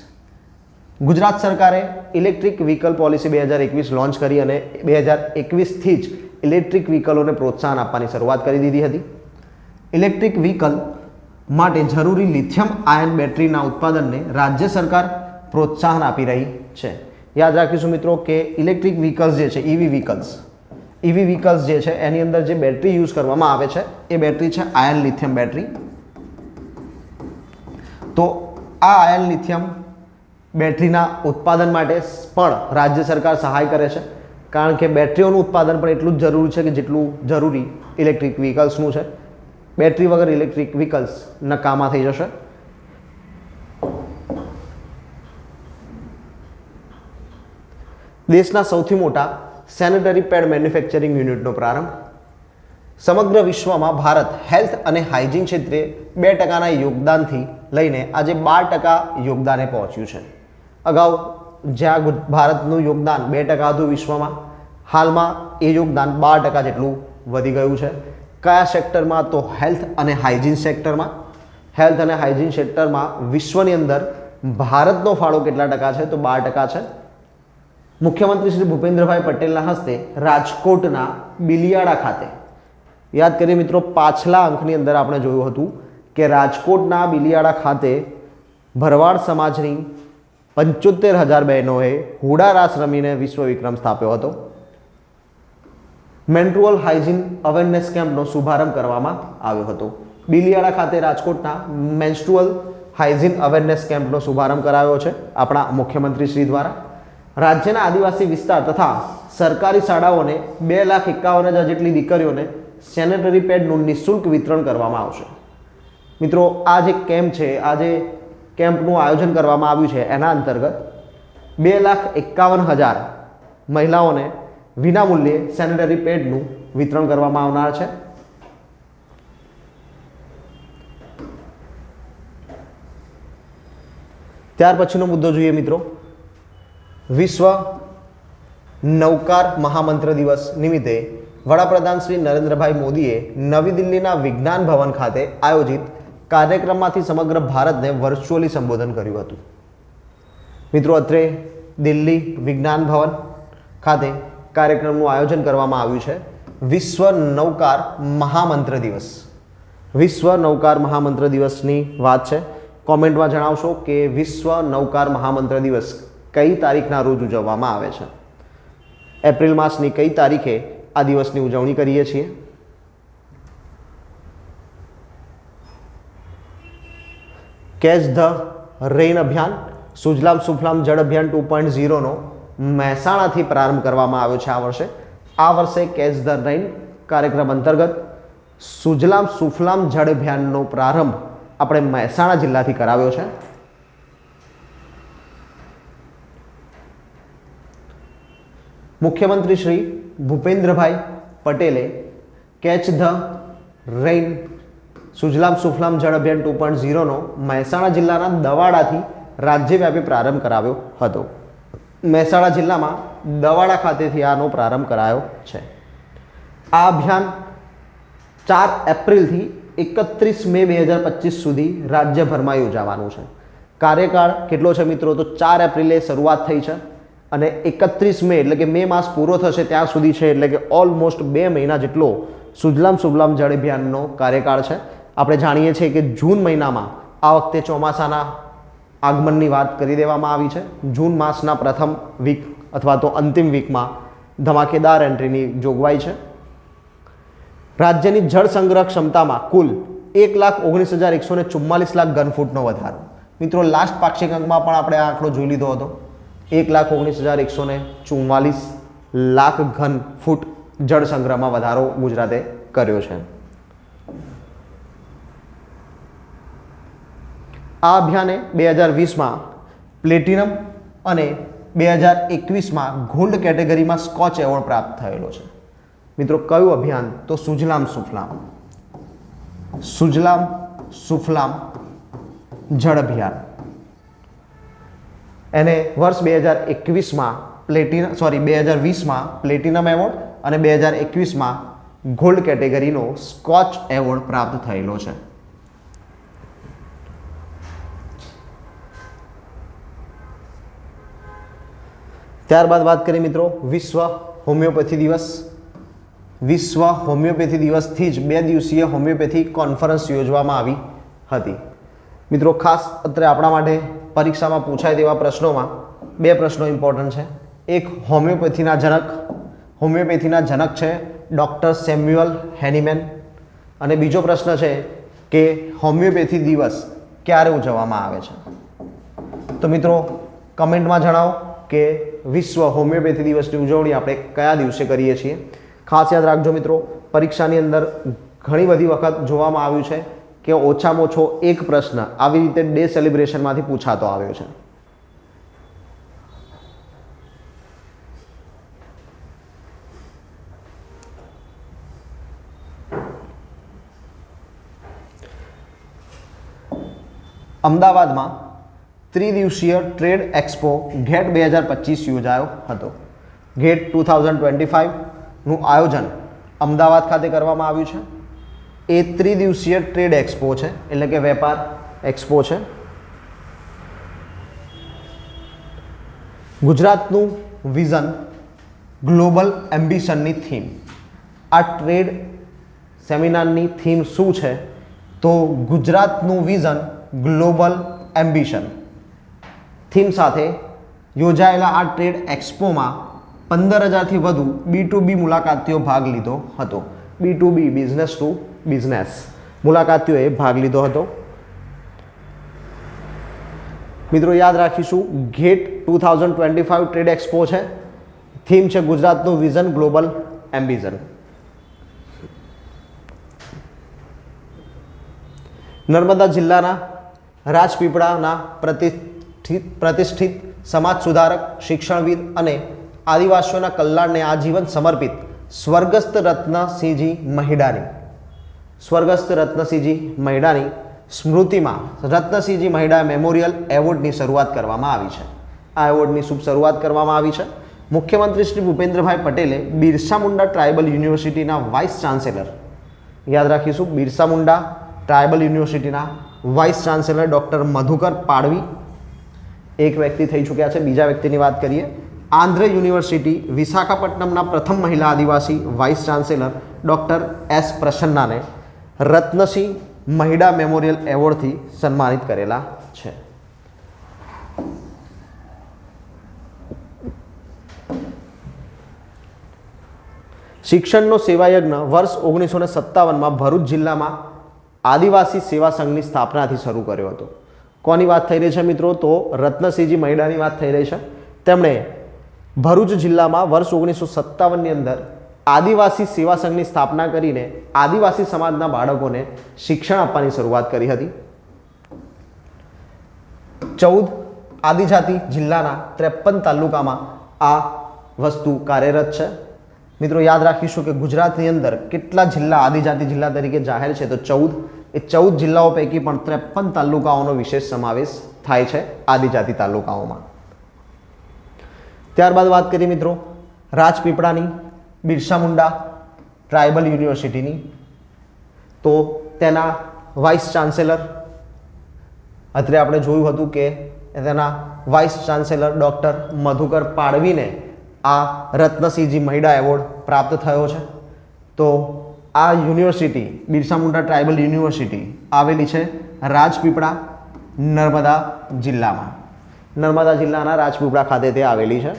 ગુજરાત સરકારે ઇલેક્ટ્રિક વ્હીકલ પોલિસી 2021 લોન્ચ કરી અને 2021થી જ ઇલેક્ટ્રિક વ્હીકલોને પ્રોત્સાહન આપવાની શરૂઆત કરી દીધી હતી. ઇલેક્ટ્રિક વ્હીકલ માટે જરૂરી લિથિયમ આયન બેટરીના ઉત્પાદનને રાજ્ય સરકાર પ્રોત્સાહન આપી રહી છે. યાદ રાખીશું મિત્રો કે ઇલેક્ટ્રિક વ્હીકલ્સ જે છે ઈવી વ્હીકલ્સ જે છે એની અંદર જે બેટરી યુઝ કરવામાં આવે છે એ બેટરી છે આયન લિથિયમ બેટરી. તો આ આયન લિથિયમ બેટરીના ઉત્પાદન માટે પણ રાજ્ય સરકાર સહાય કરે છે, કારણ કે બેટરીઓનું ઉત્પાદન પણ એટલું જ જરૂરી છે કે જેટલું જરૂરી ઇલેક્ટ્રિક વ્હીકલ્સનું છે. બેટરી વગર ઇલેક્ટ્રિક વ્હીકલ્સ નકામા થઈ જશે. દેશના સૌથી મોટા સેનેટરી પેડ મેન્યુફેક્ચરિંગ યુનિટનો પ્રારંભ. સમગ્ર વિશ્વમાં ભારત હેલ્થ અને હાઇજીન ક્ષેત્રે 2%ના યોગદાનથી લઈને આજે 12% યોગદાને પહોંચ્યું છે. અગાઉ જ્યાં ભારતનું યોગદાન 2% હતું વિશ્વમાં, હાલમાં એ યોગદાન 12% જેટલું વધી ગયું છે. કયા સેક્ટરમાં? તો હેલ્થ અને હાઇજીન સેક્ટરમાં. હેલ્થ અને હાઇજીન સેક્ટરમાં વિશ્વની અંદર ભારતનો ફાળો કેટલા ટકા છે? તો 12% છે. મુખ્યમંત્રી શ્રી ભૂપેન્દ્રભાઈ પટેલના હસ્તે રાજકોટના બિલિયાળા ખાતે, યાદ કરીએ મિત્રો, પાછલા અંકની અંદર આપણે જોયું હતું કે રાજકોટના બિલિયાળા ખાતે ભરવાડ સમાજની 75,000 બહેનોએ હુડા રાસ રમીને વિશ્વ વિક્રમ સ્થાપ્યો હતો. મેન્સ્ટ્રુઅલ હાઇજીન અવેરનેસ કેમ્પનો શુભારંભ કરવામાં આવ્યો હતો. બિલિયાળા ખાતે રાજકોટના મેન્સ્ટ્રુઅલ હાઇજીન અવેરનેસ કેમ્પનો શુભારંભ કરાયો છે આપણા મુખ્યમંત્રી શ્રી દ્વારા. રાજ્યના આદિવાસી વિસ્તાર તથા સરકારી શાળાઓને 2,51,000 જેટલી દીકરીઓને સેનેટરી પેડનું નિઃશુલ્ક વિતરણ કરવામાં આવશે. મિત્રો, આ જે કેમ્પ છે, આ જે કેમ્પનું આયોજન કરવામાં આવ્યું છે એના અંતર્ગત 2,51,000 મહિલાઓને વિનામૂલ્યે સેનેટરી પેડનું વિતરણ કરવામાં આવનાર છે. ત્યાર પછીનો મુદ્દો જોઈએ મિત્રો. વિશ્વ નૌકાર મહામંત્ર દિવસ નિમિત્તે વડાપ્રધાન શ્રી નરેન્દ્રભાઈ મોદીએ નવી દિલ્હીના વિજ્ઞાન ભવન ખાતે આયોજિત કાર્યક્રમમાંથી સમગ્ર ભારતને વર્ચ્યુઅલી સંબોધન કર્યું હતું. મિત્રો, અત્રે દિલ્હી વિજ્ઞાન ભવન ખાતે કાર્યક્રમનું આયોજન કરવામાં આવ્યું છે વિશ્વ નૌકાર મહામંત્ર દિવસ. વિશ્વ નૌકાર મહામંત્ર દિવસની વાત છે. કોમેન્ટમાં જણાવશો કે વિશ્વ નૌકાર મહામંત્ર દિવસ કઈ તારીખના રોજ ઉજવવામાં આવે છે. એપ્રિલ માસની કઈ તારીખે આ દિવસની ઉજવણી કરીએ છીએ? કેચ ધ રેઇન અભિયાન, સુજલામ સુફલામ જળ અભિયાન 2.0નો મહેસાણાથી પ્રારંભ કરવામાં આવ્યો છે આ વર્ષે. આ વર્ષે કેચ ધ રેઇન કાર્યક્રમ અંતર્ગત સુજલામ સુફલામ જળ અભિયાનનો પ્રારંભ આપણે મહેસાણા જિલ્લાથી કરાવ્યો છે. મુખ્યમંત્રી શ્રી ભૂપેન્દ્રભાઈ પટેલે catch the rain Sujalam Sufalam જળ અભિયાન 2.0નો મહેસાણા જિલ્લાના દવાડાથી રાજ્યવ્યાપી પ્રારંભ કરાવ્યો હતો. મહેસાણા જિલ્લામાં દવાડા ખાતેથી આનો પ્રારંભ કરાયો છે. આ અભિયાન 4 એપ્રિલથી 31 મે 2025 સુધી રાજ્યભરમાં યોજાવાનું છે. કાર્યકાળ કેટલો છે મિત્રો? તો 4 એપ્રિલે શરૂઆત થઈ છે અને 31 મે એટલે કે મે માસ પૂરો થશે ત્યાં સુધી છે, એટલે કે ઓલમોસ્ટ 2 મહિના જેટલો સુજલામ સુફલામ જળ અભિયાનનો કાર્યકાળ છે. આપણે જાણીએ છીએ કે જૂન મહિનામાં આ વખતે ચોમાસાના આગમનની વાત કરી દેવામાં આવી છે. જૂન માસના પ્રથમ વીક અથવા તો અંતિમ વીકમાં ધમાકેદાર એન્ટ્રીની જોગવાઈ છે. રાજ્યની જળ સંગ્રહ ક્ષમતામાં કુલ 1,19,144 લાખ ઘનફૂટનો વધારો. મિત્રો, લાસ્ટ પાક્ષિક અંકમાં પણ આપણે આ આંકડો જોઈ લીધો હતો. 1,19,144 લાખ ઘન ફૂટ જળ સંગ્રહમાં વધારો ગુજરાતે કર્યો છે. આ અભિયાને 2020માં પ્લેટિનમ અને 2021માં ગોલ્ડ કેટેગરીમાં સ્કોચ એવોર્ડ પ્રાપ્ત થયેલો છે. મિત્રો, કયું અભિયાન? તો સુજલામ સુફલામ જળ અભિયાન. એને વર્ષ 2020માં પ્લેટિનમ 2020માં પ્લેટિનમ એવોર્ડ અને 2021માં ગોલ્ડ કેટેગરીનો સ્કોચ એવોર્ડ પ્રાપ્ત થયેલો છે. ત્યારબાદ વાત કરીએ મિત્રો વિશ્વ હોમિયોપેથી દિવસ. વિશ્વ હોમિયોપેથી દિવસથી જ 2 દિવસીય હોમિયોપેથી કોન્ફરન્સ યોજવામાં આવી હતી. મિત્રો ખાસ અત્યારે આપણા માટે પરીક્ષામાં પૂછાય તેવા પ્રશ્નોમાં 2 પ્રશ્નો ઇમ્પોર્ટન્ટ છે. એક હોમિયોપેથીના જનક છે ડૉક્ટર સેમ્યુઅલ હેનીમેન, અને બીજો પ્રશ્ન છે કે હોમિયોપેથી દિવસ ક્યારે ઉજવવામાં આવે છે. તો મિત્રો કમેન્ટમાં જણાવો કે વિશ્વ હોમિયોપેથી દિવસની ઉજવણી આપણે કયા દિવસે કરીએ છીએ. ખાસ યાદ રાખજો મિત્રો, પરીક્ષાની અંદર ઘણી બધી વખત જોવામાં આવ્યું છે કે ઓછામાં ઓછો એક પ્રશ્ન આવી રીતે ડે સેલિબ્રેશનમાંથી પૂછાતો આવ્યો છે. અમદાવાદમાં ત્રિદિવસીય ટ્રેડ એક્સપો ગેટ 2025 યોજાયો હતો. ગેટ 2025નું આયોજન અમદાવાદ ખાતે કરવામાં આવ્યું છે. એ ત્રિદિવસીય ટ્રેડ એક્સપો છે, એટલે કે વેપાર એક્સપો છે. ગુજરાતનું વિઝન ગ્લોબલ એમ્બિશનની થીમ. આ ટ્રેડ સેમિનારની થીમ શું છે? તો ગુજરાતનું વિઝન ગ્લોબલ એમ્બિશન થીમ સાથે યોજાયેલા આ ટ્રેડ એક્સપોમાં 15,000થી વધુ B2B મુલાકાતીઓ ભાગ લીધો હતો. B2B બિઝનેસ ટુ બિઝનેસ મુલાકાતીઓએ ભાગ લીધો હતો. મિત્રો યાદ રાખીશું, ગેટ 2025 ટ્રેડ એક્સપો છે, થીમ છે ગુજરાતનું વિઝન ગ્લોબલ એમ્બિશન. નર્મદા જિલ્લાના રાજપીપળાના પ્રતિષ્ઠિત સમાજ સુધારક, શિક્ષણવિદ અને આદિવાસીઓના કલ્યાણને આજીવન સમર્પિત સ્વર્ગસ્થ રત્નસિંહજી મહિડાની સ્મૃતિમાં રત્નસિંહજી મહિડા મેમોરિયલ એવોર્ડની શરૂઆત કરવામાં આવી છે. આ એવોર્ડની શુભ શરૂઆત કરવામાં આવી છે. મુખ્યમંત્રી શ્રી ભૂપેન્દ્રભાઈ પટેલે બિરસા મુંડા ટ્રાઇબલ યુનિવર્સિટીના વાઇસ ચાન્સેલર, યાદ રાખીશું, બિરસા મુંડા ટ્રાઇબલ યુનિવર્સિટીના વાઇસ ચાન્સેલર ડૉક્ટર મધુકર પાડવી એક વ્યક્તિ થઈ ચૂક્યા છે. બીજા વ્યક્તિની વાત કરીએ, આંધ્ર યુનિવર્સિટી વિશાખાપટ્ટનમના પ્રથમ મહિલા આદિવાસી વાઇસ ચાન્સેલર ડૉક્ટર એસ પ્રસન્નાને રત્નસિંહ મહિડા મેમોરિયલ એવોર્ડથી સન્માનિત કરેલા છે. શિક્ષણનો સેવાયજ્ઞ વર્ષ 1957માં ભરૂચ જિલ્લામાં આદિવાસી સેવા સંઘની સ્થાપનાથી શરૂ કર્યો હતો. કોની વાત થઈ રહી છે મિત્રો? તો રત્નસિંહજી મહિડાની વાત થઈ રહી છે. તેમણે ભરૂચ જિલ્લામાં વર્ષ 1957ની અંદર આદિવાસી સેવા સંઘની સ્થાપના કરીને આદિવાસી સમાજના બાળકોને શિક્ષણ આપવાની શરૂઆત કરી હતી. 14 આદિજાતિ જિલ્લાના 53 તાલુકામાં આ વસ્તુ કાર્યરત છે. મિત્રો યાદ રાખીશું કે ગુજરાતની અંદર કેટલા જિલ્લા આદિજાતિ જિલ્લા તરીકે જાહેર છે? તો 14. એ 14 જિલ્લાઓ પૈકી પણ 53 તાલુકાઓનો વિશેષ સમાવેશ થાય છે આદિજાતિ તાલુકાઓમાં. ત્યારબાદ વાત કરીએ મિત્રો રાજપીપળાની બિરસા મુંડા ટ્રાઇબલ યુનિવર્સિટીની. તો તેના વાઇસ ચાન્સેલર અત્રે આપણે જોયું હતું કે તેના વાઇસ ચાન્સેલર ડૉક્ટર મધુકર પાડવીને આ રત્નસિંહજી મહિડા એવોર્ડ પ્રાપ્ત થયો છે. તો આ university Birsa Munda tribal university આવેલી છે રાજપીપળા, નર્મદા જિલ્લામાં. નર્મદા જિલ્લાના રાજપીપળા ખાતે તે આવેલી છે.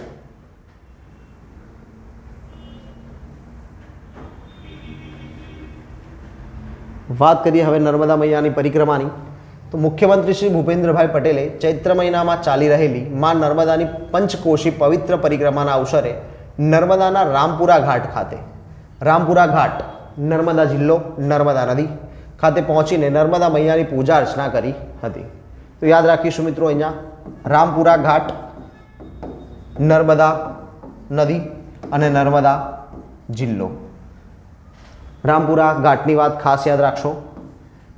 વાત કરીએ હવે નર્મદા મૈયાની પરિક્રમાની. તો મુખ્યમંત્રી શ્રી ભૂપેન્દ્રભાઈ પટેલે ચૈત્ર મહિનામાં ચાલી રહેલી માં નર્મદાની પંચકોશી પવિત્ર પરિક્રમાના અવસરે નર્મદાના રામપુરા ઘાટ ખાતે, રામપુરા ઘાટ નર્મદા જિલ્લો, નર્મદા નદી ખાતે પહોંચીને નર્મદા મૈયાની પૂજા અર્ચના કરી હતી. તો યાદ રાખીશું મિત્રો, અહીંયા રામપુરા ઘાટ, નર્મદા નદી અને નર્મદા જિલ્લો. રામપુરા ઘાટની વાત ખાસ યાદ રાખશો.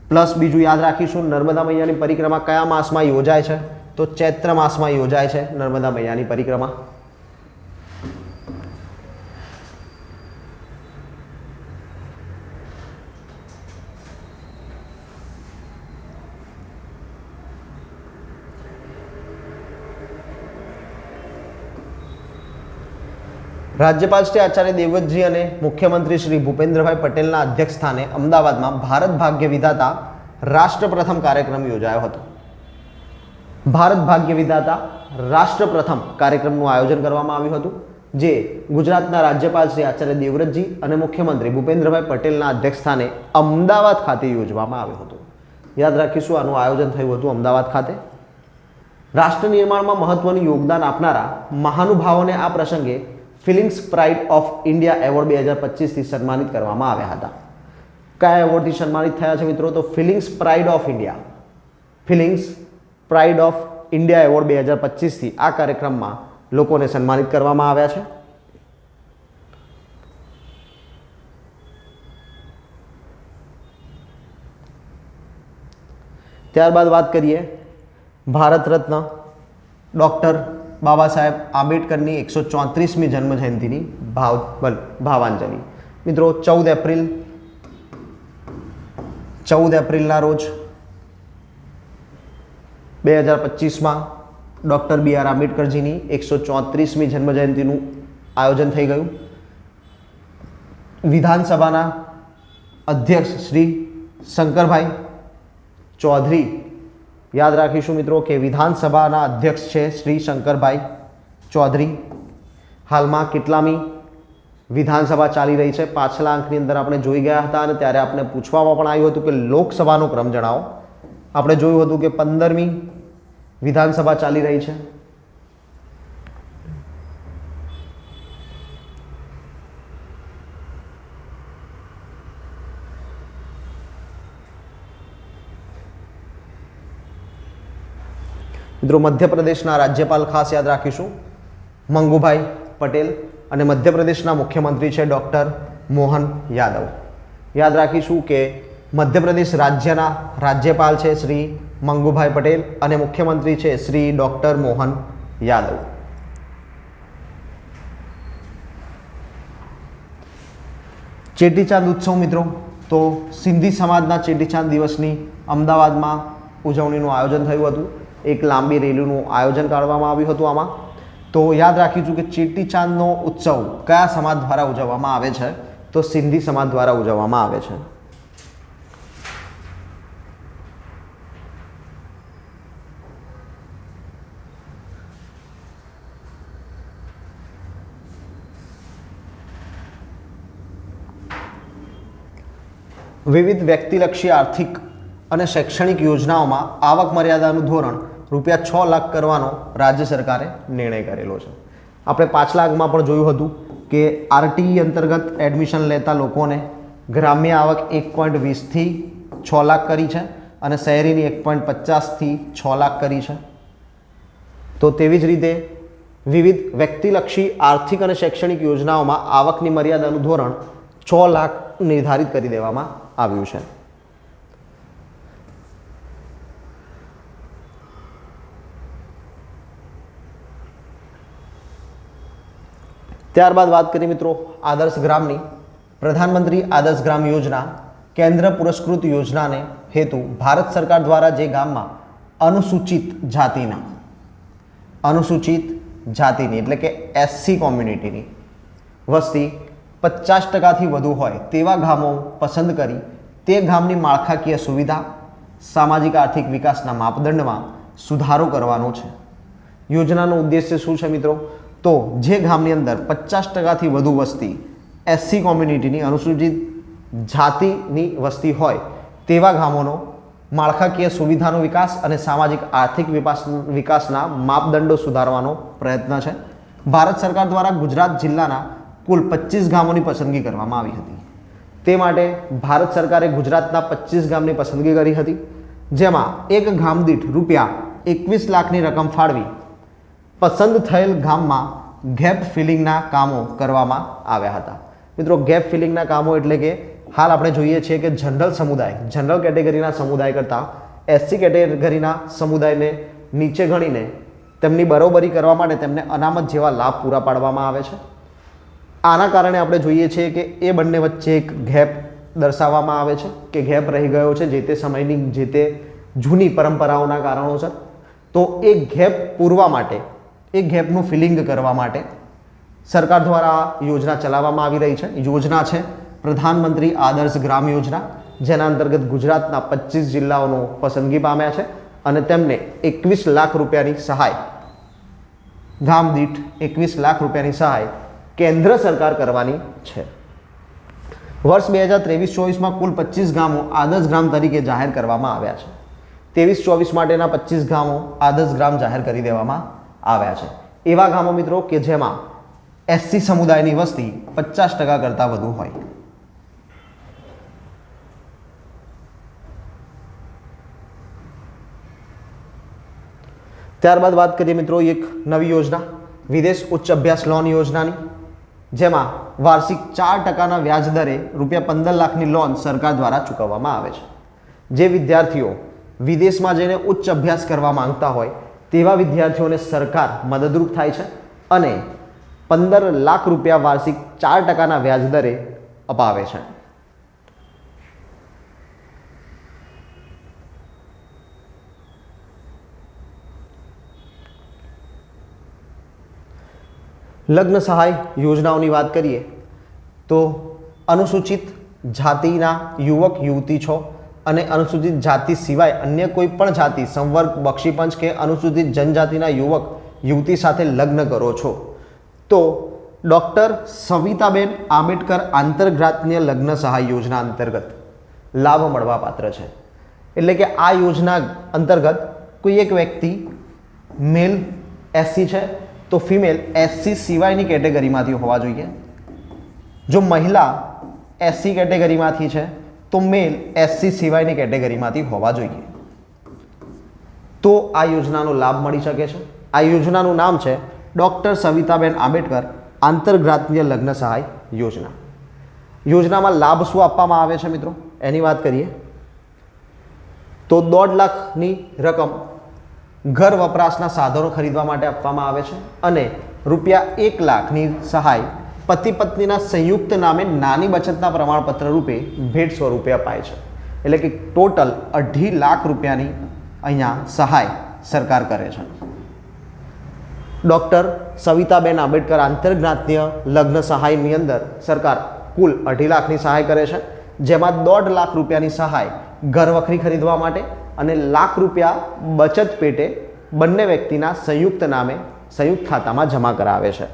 પ્લસ બીજું યાદ રાખીશું, નર્મદા મૈયાની પરિક્રમા કયા માસમાં યોજાય છે? તો ચૈત્ર માસમાં યોજાય છે નર્મદા મૈયાની પરિક્રમા. રાજ્યપાલ શ્રી આચાર્ય દેવવ્રતજી અને મુખ્યમંત્રી શ્રી ભૂપેન્દ્રભાઈ પટેલના અધ્યક્ષ સ્થાને અમદાવાદમાં ભારત ભાગ્ય વિધાતા રાષ્ટ્ર પ્રથમ કાર્યક્રમ યોજાયો હતો. ભારત ભાગ્ય વિધાતા રાષ્ટ્ર પ્રથમ કાર્યક્રમનું આયોજન કરવામાં આવ્યું હતું, જે ગુજરાતના રાજ્યપાલ શ્રી આચાર્ય દેવવ્રતજી અને મુખ્યમંત્રી ભૂપેન્દ્રભાઈ પટેલના અધ્યક્ષ સ્થાને અમદાવાદ ખાતે યોજવામાં આવ્યું હતું. યાદ રાખીશું, આનું આયોજન થયું હતું અમદાવાદ ખાતે. રાષ્ટ્ર નિર્માણમાં મહત્વનું યોગદાન આપનારા મહાનુભાવોને આ પ્રસંગે feelings pride of India award 2025થી સન્માનિત કરવામાં આવ્યા હતા. કયા એવોર્ડથી સન્માનિત થયા છે મિત્રો? તો feelings pride of India, feelings pride of India award 2025થી આ કાર્યક્રમમાં લોકોને સન્માનિત કરવામાં આવ્યા છે. ત્યારબાદ વાત કરીએ ભારત રત્ન ડૉક્ટર બાબા સાહેબ આંબેડકરની 134મી જન્મ જયંતિની ભાવાંજલિ. મિત્રો 14 એપ્રિલના રોજ 2025માં ડૉક્ટર BR આંબેડકરજીની 134મી જન્મ જયંતિનું આયોજન થઈ ગયું. વિધાનસભાના અધ્યક્ષ શ્રી શંકરભાઈ ચૌધરી, યાદ રાખીશું મિત્રો કે વિધાનસભાના અધ્યક્ષ છે શ્રી શંકરભાઈ ચૌધરી. હાલમાં કેટલામી વિધાનસભા ચાલી રહી છે? પાછલા અંકની અંદર આપણે જોઈ ગયા હતા અને ત્યારે આપણે પૂછવામાં પણ આવ્યું હતું કે લોકસભાનો ક્રમ જણાવો. આપણે જોયું હતું કે 15મી વિધાનસભા ચાલી રહી છે. મિત્રો મધ્યપ્રદેશના રાજ્યપાલ ખાસ યાદ રાખીશું મંગુભાઈ પટેલ અને મધ્યપ્રદેશના મુખ્યમંત્રી છે ડૉક્ટર મોહન યાદવ. યાદ રાખીશું કે મધ્યપ્રદેશ રાજ્યના રાજ્યપાલ છે શ્રી મંગુભાઈ પટેલ અને મુખ્યમંત્રી છે શ્રી ડૉક્ટર મોહન યાદવ. ચેટીચાંદ ઉત્સવ મિત્રો, તો સિંધી સમાજના ચેટીચાંદ દિવસની અમદાવાદમાં ઉજવણીનું આયોજન થયું હતું. એક લાંબી રેલીનું આયોજન કરવામાં આવ્યું હતું આમાં. તો યાદ રાખીશું કે ચેટીચાંદનો ઉત્સવ કયા સમાજ દ્વારા ઉજવવામાં આવે છે? તો સિંધી સમાજ દ્વારા ઉજવવામાં આવે છે. વિવિધ વ્યક્તિલક્ષી આર્થિક અને શૈક્ષણિક યોજનાઓમાં આવક મર્યાદાનું ધોરણ ₹6 લાખ કરવાનો રાજ્ય સરકારે નિર્ણય કરેલો છે. આપણે પાછલા અંકમાં પણ જોયું હતું કે આરટીઈ અંતર્ગત એડમિશન લેતા લોકોને ગ્રામ્ય આવક 1.20થી 6 લાખ કરી છે અને શહેરીની 1.50થી 6 લાખ કરી છે. તો તેવી જ રીતે વિવિધ વ્યક્તિલક્ષી આર્થિક અને શૈક્ષણિક યોજનાઓમાં આવકની મર્યાદાનું ધોરણ 6 લાખ નિર્ધારિત કરી દેવામાં આવ્યું છે. ત્યારબાદ વાત કરીએ મિત્રો આદર્શ ગ્રામની. પ્રધાનમંત્રી આદર્શ ગ્રામ યોજના કેન્દ્ર પુરસ્કૃત યોજનાને હેતુ ભારત સરકાર દ્વારા જે ગામમાં અનુસૂચિત જાતિની એટલે કે SC કોમ્યુનિટીની વસ્તી 50%થી વધુ હોય તેવા ગામો પસંદ કરી તે ગામની માળખાકીય સુવિધા, સામાજિક આર્થિક વિકાસના માપદંડમાં સુધારો કરવાનો છે. યોજનાનો ઉદ્દેશ્ય શું છે મિત્રો? તો જે ગામની અંદર 50%થી વધુ વસ્તી SC કોમ્યુનિટીની અનુસૂચિત જાતિની વસ્તી હોય તેવા ગામોનો માળખાકીય સુવિધાનો વિકાસ અને સામાજિક આર્થિક વિકાસના માપદંડો સુધારવાનો પ્રયત્ન છે. ભારત સરકાર દ્વારા ગુજરાત જિલ્લાના કુલ 25 ગામોની પસંદગી કરવામાં આવી હતી. તે માટે ભારત સરકારે ગુજરાતના 25 ગામની પસંદગી કરી હતી, જેમાં એક ગામ દીઠ ₹21 લાખની રકમ ફાળવી પસંદ થયેલ ગામમાં ગેપ ફિલિંગના કામો કરવામાં આવ્યા હતા. મિત્રો ગેપ ફિલિંગના કામો એટલે કે હાલ આપણે જોઈએ છીએ કે જનરલ કેટેગરીના સમુદાય કરતાં SC કેટેગરીના સમુદાયને નીચે ગણીને તેમની બરોબરી કરવા માટે તેમને અનામત જેવા લાભ પૂરા પાડવામાં આવે છે. આના કારણે આપણે જોઈએ છીએ કે એ બંને વચ્ચે એક ગેપ દર્શાવવામાં આવે છે કે ગેપ રહી ગયો છે જે તે સમયની જે તે જૂની પરંપરાઓના કારણોસર. તો એ ગેપ પૂરવા માટે, એ ગેપનું ફિલિંગ કરવા માટે સરકાર દ્વારા યોજના ચલાવવામાં આવી રહી છે. યોજના છે પ્રધાનમંત્રી આદર્શ ગ્રામ યોજના, જેના અંતર્ગત ગુજરાતના 25 જિલ્લાઓનો પસંદગી પામ્યા છે અને તેમને 21 લાખ રૂપિયાની સહાય, ગામ દીઠ 21 લાખ રૂપિયાની સહાય કેન્દ્ર સરકાર કરવાની છે. વર્ષ 2023-24માં કુલ 25 ગામો આદર્શ ગ્રામ તરીકે જાહેર કરવામાં આવ્યા છે. 23-24 માટેના 25 ગામો આદર્શ ગ્રામ જાહેર કરી દેવામાં આવ્યા છે. એવા ગામો મિત્રો કે જેમાં એસસી સમુદાયની વસ્તી 50% કરતાં વધુ હોય. ત્યારબાદ વાત કરીએ મિત્રો એક નવી યોજના, વિદેશ ઉચ્ચ અભ્યાસ લોન યોજનાની, જેમાં વાર્ષિક 4%ના વ્યાજ દરે ₹15 લાખની લોન સરકાર દ્વારા ચૂકવવામાં આવે છે. જે વિદ્યાર્થીઓ વિદેશમાં જઈને ઉચ્ચ અભ્યાસ કરવા માંગતા હોય તેવા વિદ્યાર્થીઓને સરકાર મદદરૂપ થાય છે અને 15 લાખ રૂપિયા વાર્ષિક 4%ના વ્યાજ દરે અપાવે છે. લગ્ન સહાય યોજનાઓની વાત કરીએ તો અનુસૂચિત જાતિના યુવક યુવતી છો અને અનુસૂચિત જાતિ સિવાય અન્ય કોઈ પણ જાતિ, સંવર્ગ, બક્ષીપંચ કે અનુસૂચિત જનજાતિના યુવક યુવતી સાથે લગ્ન કરો છો તો ડૉક્ટર સવિતાબેન આંબેડકર આંતરજ્ઞાતીય લગ્ન સહાય યોજના અંતર્ગત લાભ મળવા પાત્ર છે. એટલે કે આ યોજના અંતર્ગત કોઈ એક વ્યક્તિ મેલ એસસી છે તો ફિમેલ એસસી સિવાયની કેટેગરીમાંથી હોવા જોઈએ. જો મહિલા એસસી કેટેગરીમાંથી છે તો મેલ એસસી સિવાયની કેટેગરીમાંથી હોવા જોઈએ. તો આ યોજનાનો લાભ મળી શકે છે. આ યોજનાનું નામ છે ડૉક્ટર સવિતાબેન આંબેડકર આંતરજ્ઞાતીય લગ્ન સહાય યોજના. યોજનામાં લાભ શું આપવામાં આવે છે મિત્રો એની વાત કરીએ તો 1.5 લાખની રકમ ઘર વપરાશના સાધનો ખરીદવા માટે આપવામાં આવે છે અને ₹1 લાખની સહાય પતિ પત્નીના સંયુક્ત નામે નાની બચતના પ્રમાણપત્ર રૂપે ભેટ સ્વરૂપે અપાય છે. એટલે કે ટોટલ 2.5 લાખ રૂપિયાની અહીંયા સહાય સરકાર કરે છે. ડૉક્ટર સવિતાબેન આંબેડકર આંતરજ્ઞાતીય લગ્ન સહાયની અંદર સરકાર કુલ 2.5 લાખની સહાય કરે છે, જેમાં 1.5 લાખ રૂપિયાની સહાય ઘર વખરી ખરીદવા માટે અને ₹1 લાખ બચત પેટે બંને વ્યક્તિના સંયુક્ત નામે સંયુક્ત ખાતામાં જમા કરાવે છે.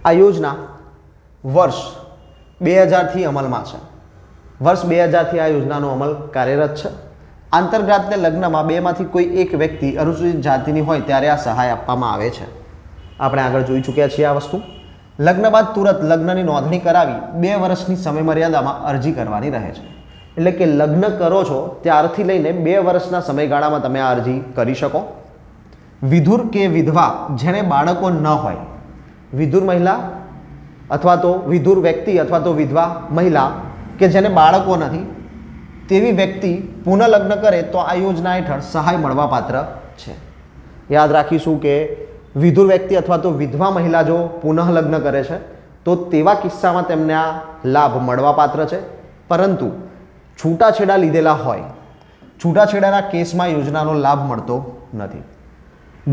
આ યોજના વર્ષ 2000થી અમલમાં છે. વર્ષ 2000થી આ યોજનાનો અમલ કાર્યરત છે. આંતરજ્ઞાતીય લગ્નમાં બેમાંથી કોઈ એક વ્યક્તિ અનુસૂચિત જાતિની હોય ત્યારે આ સહાય આપવામાં આવે છે. આપણે આગળ જોઈ ચૂક્યા છીએ આ વસ્તુ. લગ્ન બાદ તુરંત લગ્નની નોંધણી કરાવી 2 વર્ષની સમયમર્યાદામાં અરજી કરવાની રહે છે. એટલે કે લગ્ન કરો છો ત્યારથી લઈને 2 વર્ષના સમયગાળામાં તમે આ અરજી કરી શકો. વિધુર કે વિધવા જેને બાળકો ન હોય, વિધુર મહિલા અથવા તો વિધુર વ્યક્તિ અથવા તો વિધવા મહિલા કે જેને બાળકો નથી તેવી વ્યક્તિ પુનઃલગ્ન કરે તો આ યોજના હેઠળ સહાય મળવા પાત્ર છે. યાદ રાખીશું કે વિધુર વ્યક્તિ અથવા તો વિધવા મહિલા જો પુનઃ લગ્ન કરે છે તો તેવા કિસ્સામાં તેમને આ લાભ મળવા પાત્ર છે. પરંતુ છૂટાછેડા લીધેલા હોય, છૂટાછેડાના કેસમાં યોજનાનો લાભ મળતો નથી.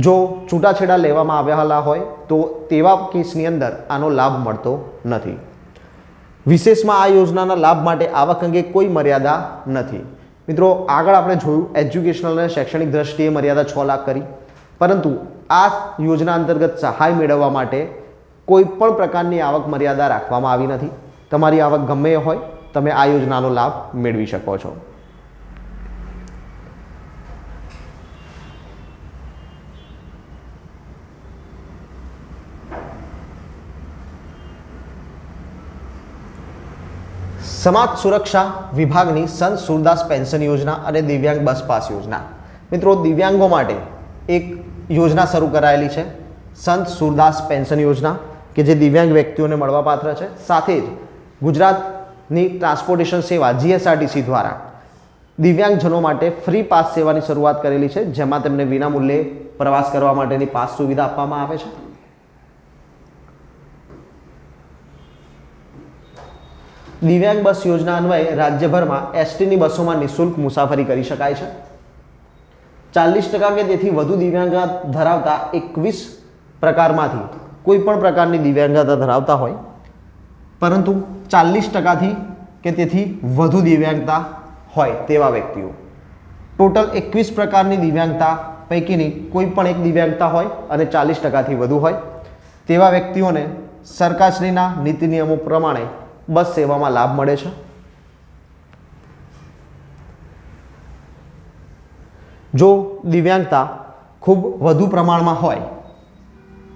જો છૂટાછેડા લેવામાં આવેલા હોય તો તેવા કેસની અંદર આનો લાભ મળતો નથી. વિશેષમાં આ યોજનાના લાભ માટે આવક અંગે કોઈ મર્યાદા નથી. મિત્રો આગળ આપણે જોયું એજ્યુકેશનલ અને શૈક્ષણિક દ્રષ્ટિએ મર્યાદા 6 લાખ કરી, પરંતુ આ યોજના અંતર્ગત સહાય મેળવવા માટે કોઈ પણ પ્રકારની આવક મર્યાદા રાખવામાં આવી નથી. તમારી આવક ગમે એ હોય તમે આ યોજનાનો લાભ મેળવી શકો છો. સમાજ સુરક્ષા વિભાગની સંત સુરદાસ પેન્શન યોજના અને દિવ્યાંગ બસ પાસ યોજના. મિત્રો દિવ્યાંગો માટે એક યોજના શરૂ કરાયેલી છે સંત સુરદાસ પેન્શન યોજના કે જે દિવ્યાંગ વ્યક્તિઓને મળવાપાત્ર છે. સાથે જ ગુજરાતની ટ્રાન્સપોર્ટેશન સેવા જીએસઆરટીસી દ્વારા દિવ્યાંગજનો માટે ફ્રી પાસ સેવાની શરૂઆત કરેલી છે, જેમાં તેમને વિનામૂલ્યે પ્રવાસ કરવા માટેની પાસ સુવિધા આપવામાં આવે છે. દિવ્યાંગ બસ યોજના અન્વયે રાજ્યભરમાં એસટીની બસોમાં નિઃશુલ્ક મુસાફરી કરી શકાય છે. 40% કે તેથી વધુ દિવ્યાંગતા ધરાવતા 21 પ્રકારમાંથી કોઈ પણ પ્રકારની દિવ્યાંગતા ધરાવતા હોય, પરંતુ 40%થી કે તેથી વધુ દિવ્યાંગતા હોય તેવા વ્યક્તિઓ, ટોટલ 21 પ્રકારની દિવ્યાંગતા પૈકીની કોઈ પણ એક દિવ્યાંગતા હોય અને 40%થી વધુ હોય તેવા વ્યક્તિઓને સરકારશ્રીના નીતિ નિયમો પ્રમાણે બસ સેવામાં લાભ મળે છે. જો દિવ્યાંગતા ખૂબ વધુ પ્રમાણમાં હોય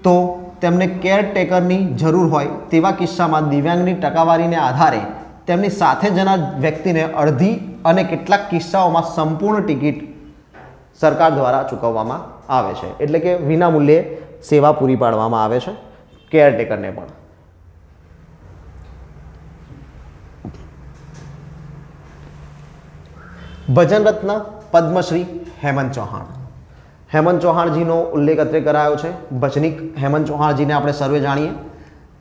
તો તેમને કેરટેકરની જરૂર હોય તેવા કિસ્સામાં દિવ્યાંગની ટકાવારીને આધારે તેમની સાથે જનાર વ્યક્તિને અડધી અને કેટલાક કિસ્સાઓમાં સંપૂર્ણ ટિકિટ સરકાર દ્વારા ચૂકવવામાં આવે છે, એટલે કે વિનામૂલ્યે સેવા પૂરી પાડવામાં આવે છે કેરટેકરને પણ. ભજન રત્ન પદ્મશ્રી હેમંત ચૌહાણ. હેમંત ચૌહાણજીનો ઉલ્લેખ અત્રે કરાયો છે. ભજનીક હેમંત ચૌહાણજીને આપણે સર્વે જાણીએ.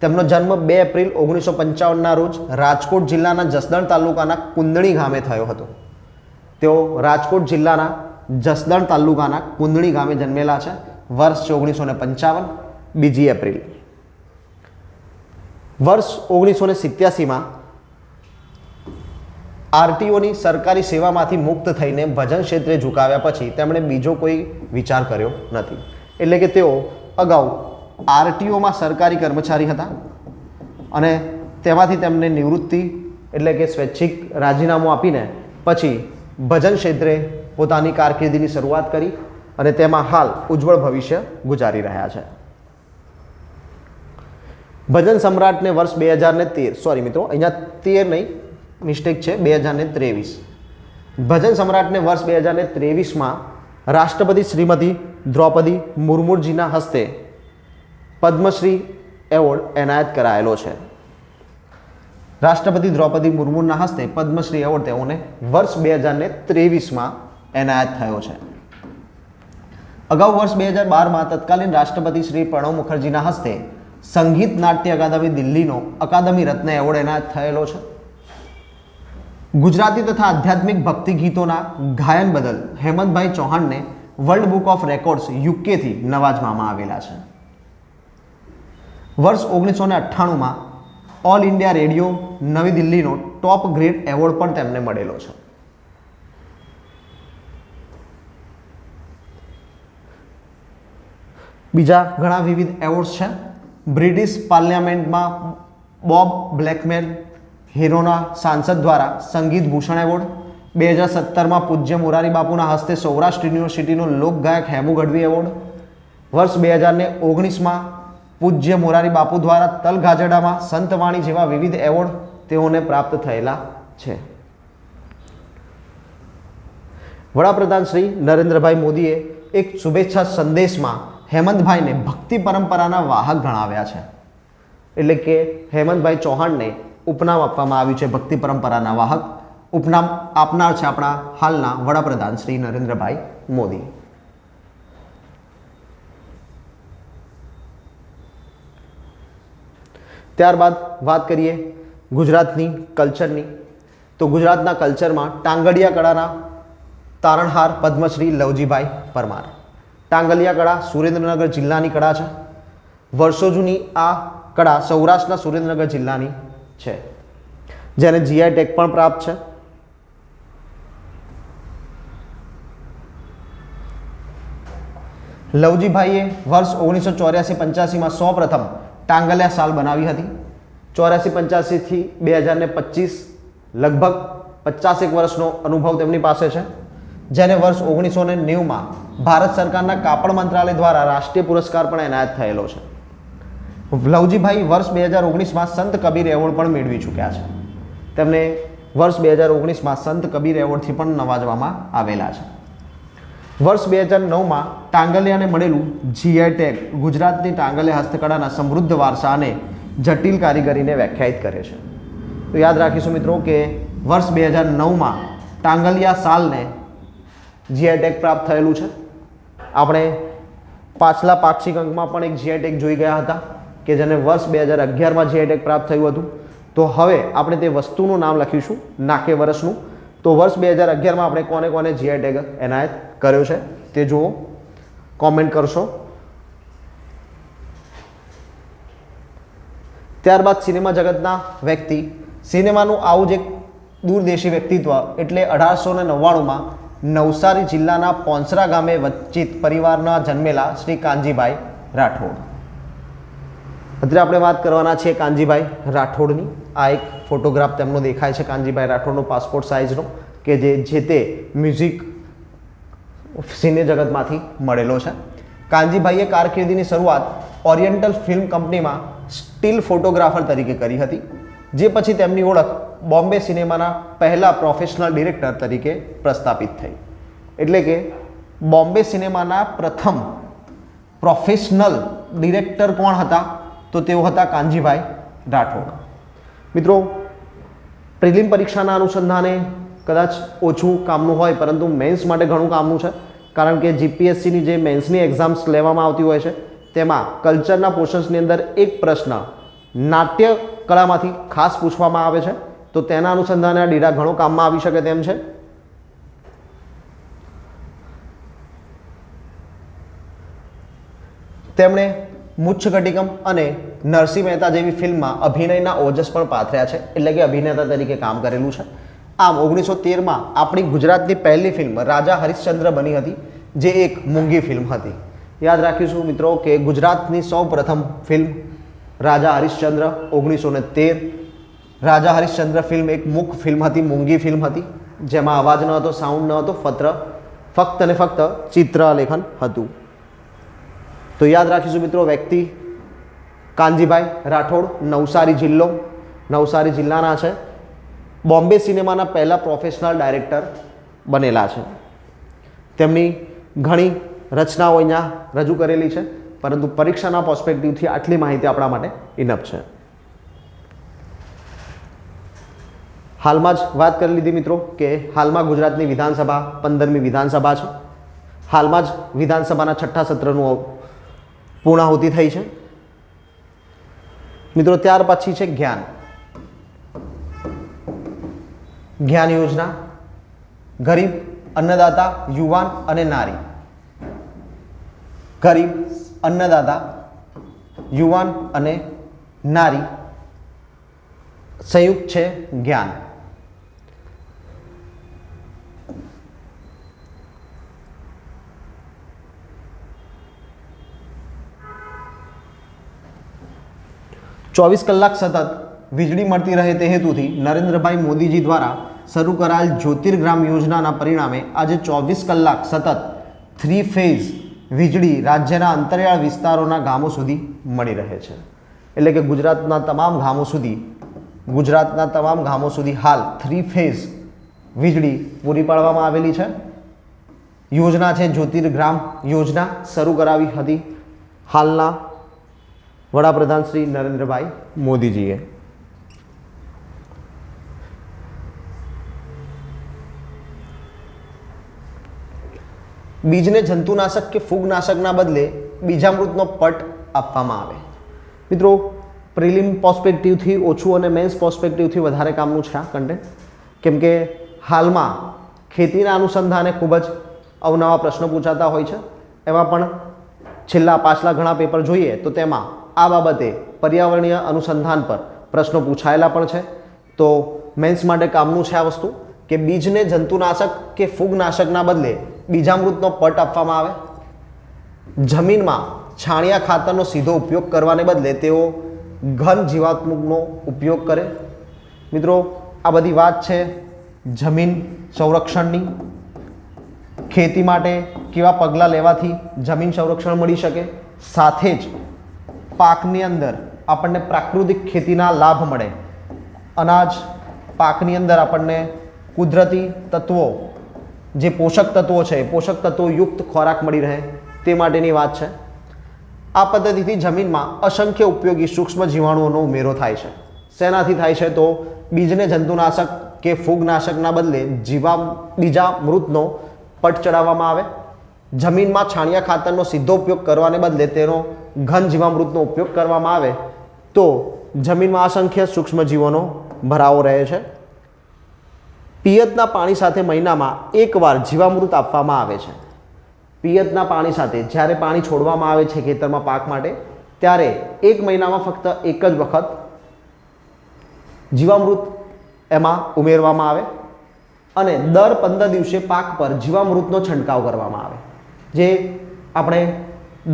તેમનો જન્મ 2 એપ્રિલ 1955ના રોજ રાજકોટ જિલ્લાના જસદણ તાલુકાના કુંદણી ગામે થયો હતો. તેઓ રાજકોટ જિલ્લાના જસદણ તાલુકાના કુંદણી ગામે જન્મેલા છે. વર્ષ 1955, 2 એપ્રિલ. વર્ષ 1987માં આરટીઓની સરકારી સેવામાંથી મુક્ત થઈને ભજન ક્ષેત્રે ઝુકાવ્યા પછી તેમણે બીજો કોઈ વિચાર કર્યો નથી. એટલે કે તેઓ અગાઉ આરટીઓમાં સરકારી કર્મચારી હતા અને તેમાંથી તેમને નિવૃત્તિ એટલે કે સ્વૈચ્છિક રાજીનામું આપીને પછી ભજન ક્ષેત્રે પોતાની કારકિર્દીની શરૂઆત કરી અને તેમાં હાલ ઉજ્જવળ ભવિષ્ય ગુજારી રહ્યા છે. ભજન સમ્રાટને વર્ષ 2013, સોરી મિત્રો અહીંયા 13 નહીં, મિસ્ટેક છે, 2023. ભજન સમ્રાટને વર્ષ 2023માં રાષ્ટ્રપતિ શ્રીમતી દ્રૌપદી મુર્મુજીના હસ્તે પદ્મશ્રી એવોર્ડ એનાયત કરાયેલો છે. રાષ્ટ્રપતિ દ્રૌપદી મુર્મુના હસ્તે પદ્મશ્રી એવોર્ડ તેઓને વર્ષ 2023માં એનાયત થયો છે. અગાઉ વર્ષ 2012માં તત્કાલીન રાષ્ટ્રપતિ શ્રી પ્રણવ મુખર્જીના હસ્તે સંગીત નાટ્ય અકાદમી દિલ્હીનો અકાદમી રત્ન એવોર્ડ એનાયત થયેલો છે. ગુજરાતી તથા આધ્યાત્મિક ભક્તિ ગીતોના ગાયન બદલ હેમંતભાઈ ચૌહાણને વર્લ્ડ બુક ઓફ રેકોર્ડ્સ યુકેથી નવાજવામાં આવેલા છે. વર્ષ 1998માં ઓલ ઇન્ડિયા રેડિયો નવી દિલ્હીનો ટોપ ગ્રેડ એવોર્ડ પણ તેમને મળેલો છે. બીજા ઘણા વિવિધ એવોર્ડ્સ છે. બ્રિટિશ પાર્લિયામેન્ટમાં બોબ બ્લેકમેન હીરોના સાંસદ દ્વારા સંગીત ભૂષણ એવોર્ડ, 2017માં પૂજ્ય મોરારી બાપુના હસ્તે સૌરાષ્ટ્ર યુનિવર્સિટીનો લોકગાયક હેમુ ગઢવી એવોર્ડ, વર્ષ 2019માં પૂજ્ય મોરારી બાપુ દ્વારા તલગાજડામાં સંતવાણી જેવા વિવિધ એવોર્ડ તેઓને પ્રાપ્ત થયેલા છે. વડાપ્રધાન શ્રી નરેન્દ્રભાઈ મોદીએ એક શુભેચ્છા સંદેશમાં હેમંતભાઈને ભક્તિ પરંપરાના વાહક ગણાવ્યા છે. એટલે કે હેમંતભાઈ ચૌહાણને ઉપનામ આપવામાં આવ્યું છે ભક્તિ પરંપરાના વાહક. ઉપનામ આપનાર છે આપણા હાલના વડાપ્રધાન શ્રી નરેન્દ્રભાઈ મોદી. ત્યારબાદ વાત કરીએ ગુજરાતની કલ્ચરની. તો ગુજરાતના કલ્ચરમાં ટાંગડિયા કળાના તારણહાર પદ્મશ્રી લવજીભાઈ પરમાર. ટાંગલિયા કળા સુરેન્દ્રનગર જિલ્લાની કળા છે. વર્ષો જૂની આ કળા સૌરાષ્ટ્રના સુરેન્દ્રનગર જિલ્લાની છે, જેને જીઆઈ ટેગ પણ પ્રાપ્ત છે. લવજીભાઈએ વર્ષ 1984-85માં સૌપ્રથમ ટાંગલિયા શાલ બનાવી હતી. 84-85થી 2025 લગભગ 50 વર્ષનો અનુભવ તેમની પાસે છે, જેને વર્ષ 1990માં ભારત સરકારના કાપડ મંત્રાલય દ્વારા રાષ્ટ્રીય પુરસ્કાર પણ એનાયત થયેલો છે. લવજીભાઈ વર્ષ 2019માં સંત કબીર એવોર્ડ પણ મેળવી ચૂક્યા છે. તેમને વર્ષ 2019માં સંત કબીર એવોર્ડથી પણ નવાજવામાં આવેલા છે. વર્ષ 2009માં ટાંગલિયાને મળેલું જીઆઈ ટેગ ગુજરાતની ટાંગલિયા હસ્તકળાના સમૃદ્ધ વારસા અને જટિલ કારીગરીને વ્યાખ્યાયિત કરે છે. તો યાદ રાખીશું મિત્રો કે વર્ષ 2009માં ટાંગલિયા શાલને જીઆઈ ટેગ પ્રાપ્ત થયેલું છે. આપણે પાછલા પાક્ષિક અંકમાં પણ એક જીઆઈ ટેગ જોઈ ગયા હતા કે જેને વર્ષ 2011માં જીઆઈ ટેગ પ્રાપ્ત થયું હતું. તો હવે આપણે તે વસ્તુનું નામ લખીશું, ના કે વર્ષનું. તો વર્ષ 2011માં આપણે કોને કોને જીઆઈ ટેગ એનાયત કર્યો છે તે જુઓ, કોમેન્ટ કરશો. ત્યારબાદ સિનેમા જગતના વ્યક્તિ, સિનેમાનું આવું જ એક દૂરદેશી વ્યક્તિત્વ એટલે 1899માં નવસારી જિલ્લાના પોંસરા ગામે વંચિત પરિવારના જન્મેલા શ્રી કાનજીભાઈ રાઠોડ. અત્યારે આપણે વાત કરવાના છીએ કાનજીભાઈ રાઠોડની. આ એક ફોટોગ્રાફ તેમનો દેખાય છે કાનજીભાઈ રાઠોડનો પાસપોર્ટ સાઇઝનો, કે જે તે મ્યુઝિક સિને જગતમાંથી મળેલો છે. કાનજીભાઈએ કારકિર્દીની શરૂઆત ઓરિએન્ટલ ફિલ્મ કંપનીમાં સ્ટીલ ફોટોગ્રાફર તરીકે કરી હતી, જે પછી તેમની ઓળખ બોમ્બે સિનેમાના પહેલા પ્રોફેશનલ ડિરેક્ટર તરીકે પ્રસ્થાપિત થઈ. એટલે કે બોમ્બે સિનેમાના પ્રથમ પ્રોફેશનલ ડિરેક્ટર કોણ હતા? તો તેઓ હતા કાનજીભાઈ રાઠોડ. મિત્રો, પ્રિલિમ પરીક્ષાના અનુસંધાને કદાચ ઓછું કામનું હોય, પરંતુ મેન્સ માટે ઘણું કામનું છે. કારણ કે જીપીએસસીની જે મેન્સની એક્ઝામ્સ લેવામાં આવતી હોય છે તેમાં કલ્ચરના પોર્શન્સની અંદર એક પ્રશ્ન નાટ્ય કળામાંથી ખાસ પૂછવામાં આવે છે, તો તેના અનુસંધાને આ ડીડા ઘણો કામમાં આવી શકે તેમ છે. તેમણે મુચ્છકટિકમ અને નરસિંહ મહેતા જેવી ફિલ્મમાં અભિનયના ઓજસ પણ પાથર્યા છે, એટલે કે અભિનેતા તરીકે કામ કરેલું છે. આમ 1913માં આપણી ગુજરાતની પહેલી ફિલ્મ રાજા હરિશ્ચંદ્ર બની હતી, જે એક મૂંગી ફિલ્મ હતી. યાદ રાખીશું મિત્રો કે ગુજરાતની સૌ પ્રથમ ફિલ્મ રાજા હરિશ્ચંદ્ર 1913. રાજા હરિશ્ચંદ્ર ફિલ્મ એક મૂક ફિલ્મ હતી, મૂંગી ફિલ્મ હતી, જેમાં અવાજ ન હતો, સાઉન્ડ ન હતો, ફક્ત અને ફક્ત ચિત્રલેખન હતું. તો યાદ રાખીશું મિત્રો, વ્યક્તિ કાનજીભાઈ રાઠોડ, નવસારી જિલ્લાના છે. બોમ્બે સિનેમાના પહેલા પ્રોફેશનલ ડાયરેક્ટર બનેલા છે. તેમની ઘણી રચનાઓ અહીંયા રજૂ કરેલી છે, પરંતુ પરીક્ષાના પર્સપેક્ટિવથી આટલી માહિતી આપણા માટે ઇનફ છે. હાલમાં જ વાત કરી લીધી મિત્રો કે હાલમાં ગુજરાતની વિધાનસભા 15મી વિધાનસભા છે. હાલમાં જ વિધાનસભાના 6થા સત્રનું પૂર્ણાહુતિ થઈ છે મિત્રો. ત્યાર પછી છે જ્ઞાન યોજના, ગરીબ, અન્નદાતા, યુવાન અને નારી. ગરીબ, અન્નદાતા, યુવાન અને નારી સંયુક્ત છે જ્ઞાન. ચોવીસ કલાક સતત વીજળી મળતી રહે તે હેતુથી નરેન્દ્રભાઈ મોદીજી દ્વારા શરૂ કરાયેલ જ્યોતિર્ગ્રામ યોજનાના પરિણામે આજે 24 કલાક સતત 3 ફેઝ વીજળી રાજ્યના અંતરિયાળ વિસ્તારોના ગામો સુધી મળી રહે છે. એટલે કે ગુજરાતના તમામ ગામો સુધી હાલ 3 ફેઝ વીજળી પૂરી પાડવામાં આવેલી છે. યોજના છે જ્યોતિર્ગ્રામ યોજના, શરૂ કરાવી હતી હાલના વડાપ્રધાન શ્રી નરેન્દ્રભાઈ મોદીજીએ. બીજને જંતુનાશક કે ફૂગનાશકના બદલે બીજામૃતનો પટ આપવામાં આવે. મિત્રો, પ્રિલિમ પર્સપેક્ટિવથી ઓછું અને મેન્સ પર્સપેક્ટિવથી વધારે કામનું છે આ કન્ટેન્ટ, કેમ કે હાલમાં ખેતીના અનુસંધાને ખૂબ જ અવનવા પ્રશ્નો પૂછાતા હોય છે. એમાં પણ છેલ્લા પાછલા ઘણા પેપર જોઈએ તો તેમાં આ બાબતે પર્યાવરણીય અનુસંધાન પર પ્રશ્નો પૂછાયેલા પણ છે. તો મેન્સ માટે કામનું છે આ વસ્તુ કે બીજને જંતુનાશક કે ફૂગનાશકના બદલે બીજામૃતનો પટ આપવામાં આવે. જમીનમાં છાણિયા ખાતરનો સીધો ઉપયોગ કરવાને બદલે તેઓ ઘન જીવાત્મકનો ઉપયોગ કરે. મિત્રો, આ બધી વાત છે જમીન સંરક્ષણની. ખેતી માટે કેવા પગલાં લેવાથી જમીન સંરક્ષણ મળી શકે, સાથે જ પાકની અંદર આપણને પ્રાકૃતિક ખેતીના લાભ મળે. અનાજ પાકની અંદર આપણને કુદરતી તત્વો, જે પોષક તત્વો છે, પોષક તત્વો યુક્ત ખોરાક મળી રહે તે માટેની વાત છે. આ પદ્ધતિથી જમીનમાં અસંખ્ય ઉપયોગી સૂક્ષ્મ જીવાણુઓનો ઉમેરો થાય છે. શેનાથી થાય છે? તો બીજને જંતુનાશક કે ફૂગનાશકના બદલે બીજામૃતનો પટ ચડાવવામાં આવે. જમીનમાં છાણિયા ખાતરનો સીધો ઉપયોગ કરવાને બદલે તેનો ઘન જીવામૃતનો ઉપયોગ કરવામાં આવે તો જમીનમાં અસંખ્ય સૂક્ષ્મ જીવોનો ભરાવો રહે છે. પિયતના પાણી સાથે મહિનામાં એકવાર જીવામૃત આપવામાં આવે છે. પિયતના પાણી સાથે જ્યારે પાણી છોડવામાં આવે છે ખેતરમાં પાક માટે, ત્યારે 1 મહિનામાં ફક્ત એક જ વખત જીવામૃત એમાં ઉમેરવામાં આવે અને દર 15 દિવસે પાક પર જીવામૃતનો છંટકાવ કરવામાં આવે. જે આપણે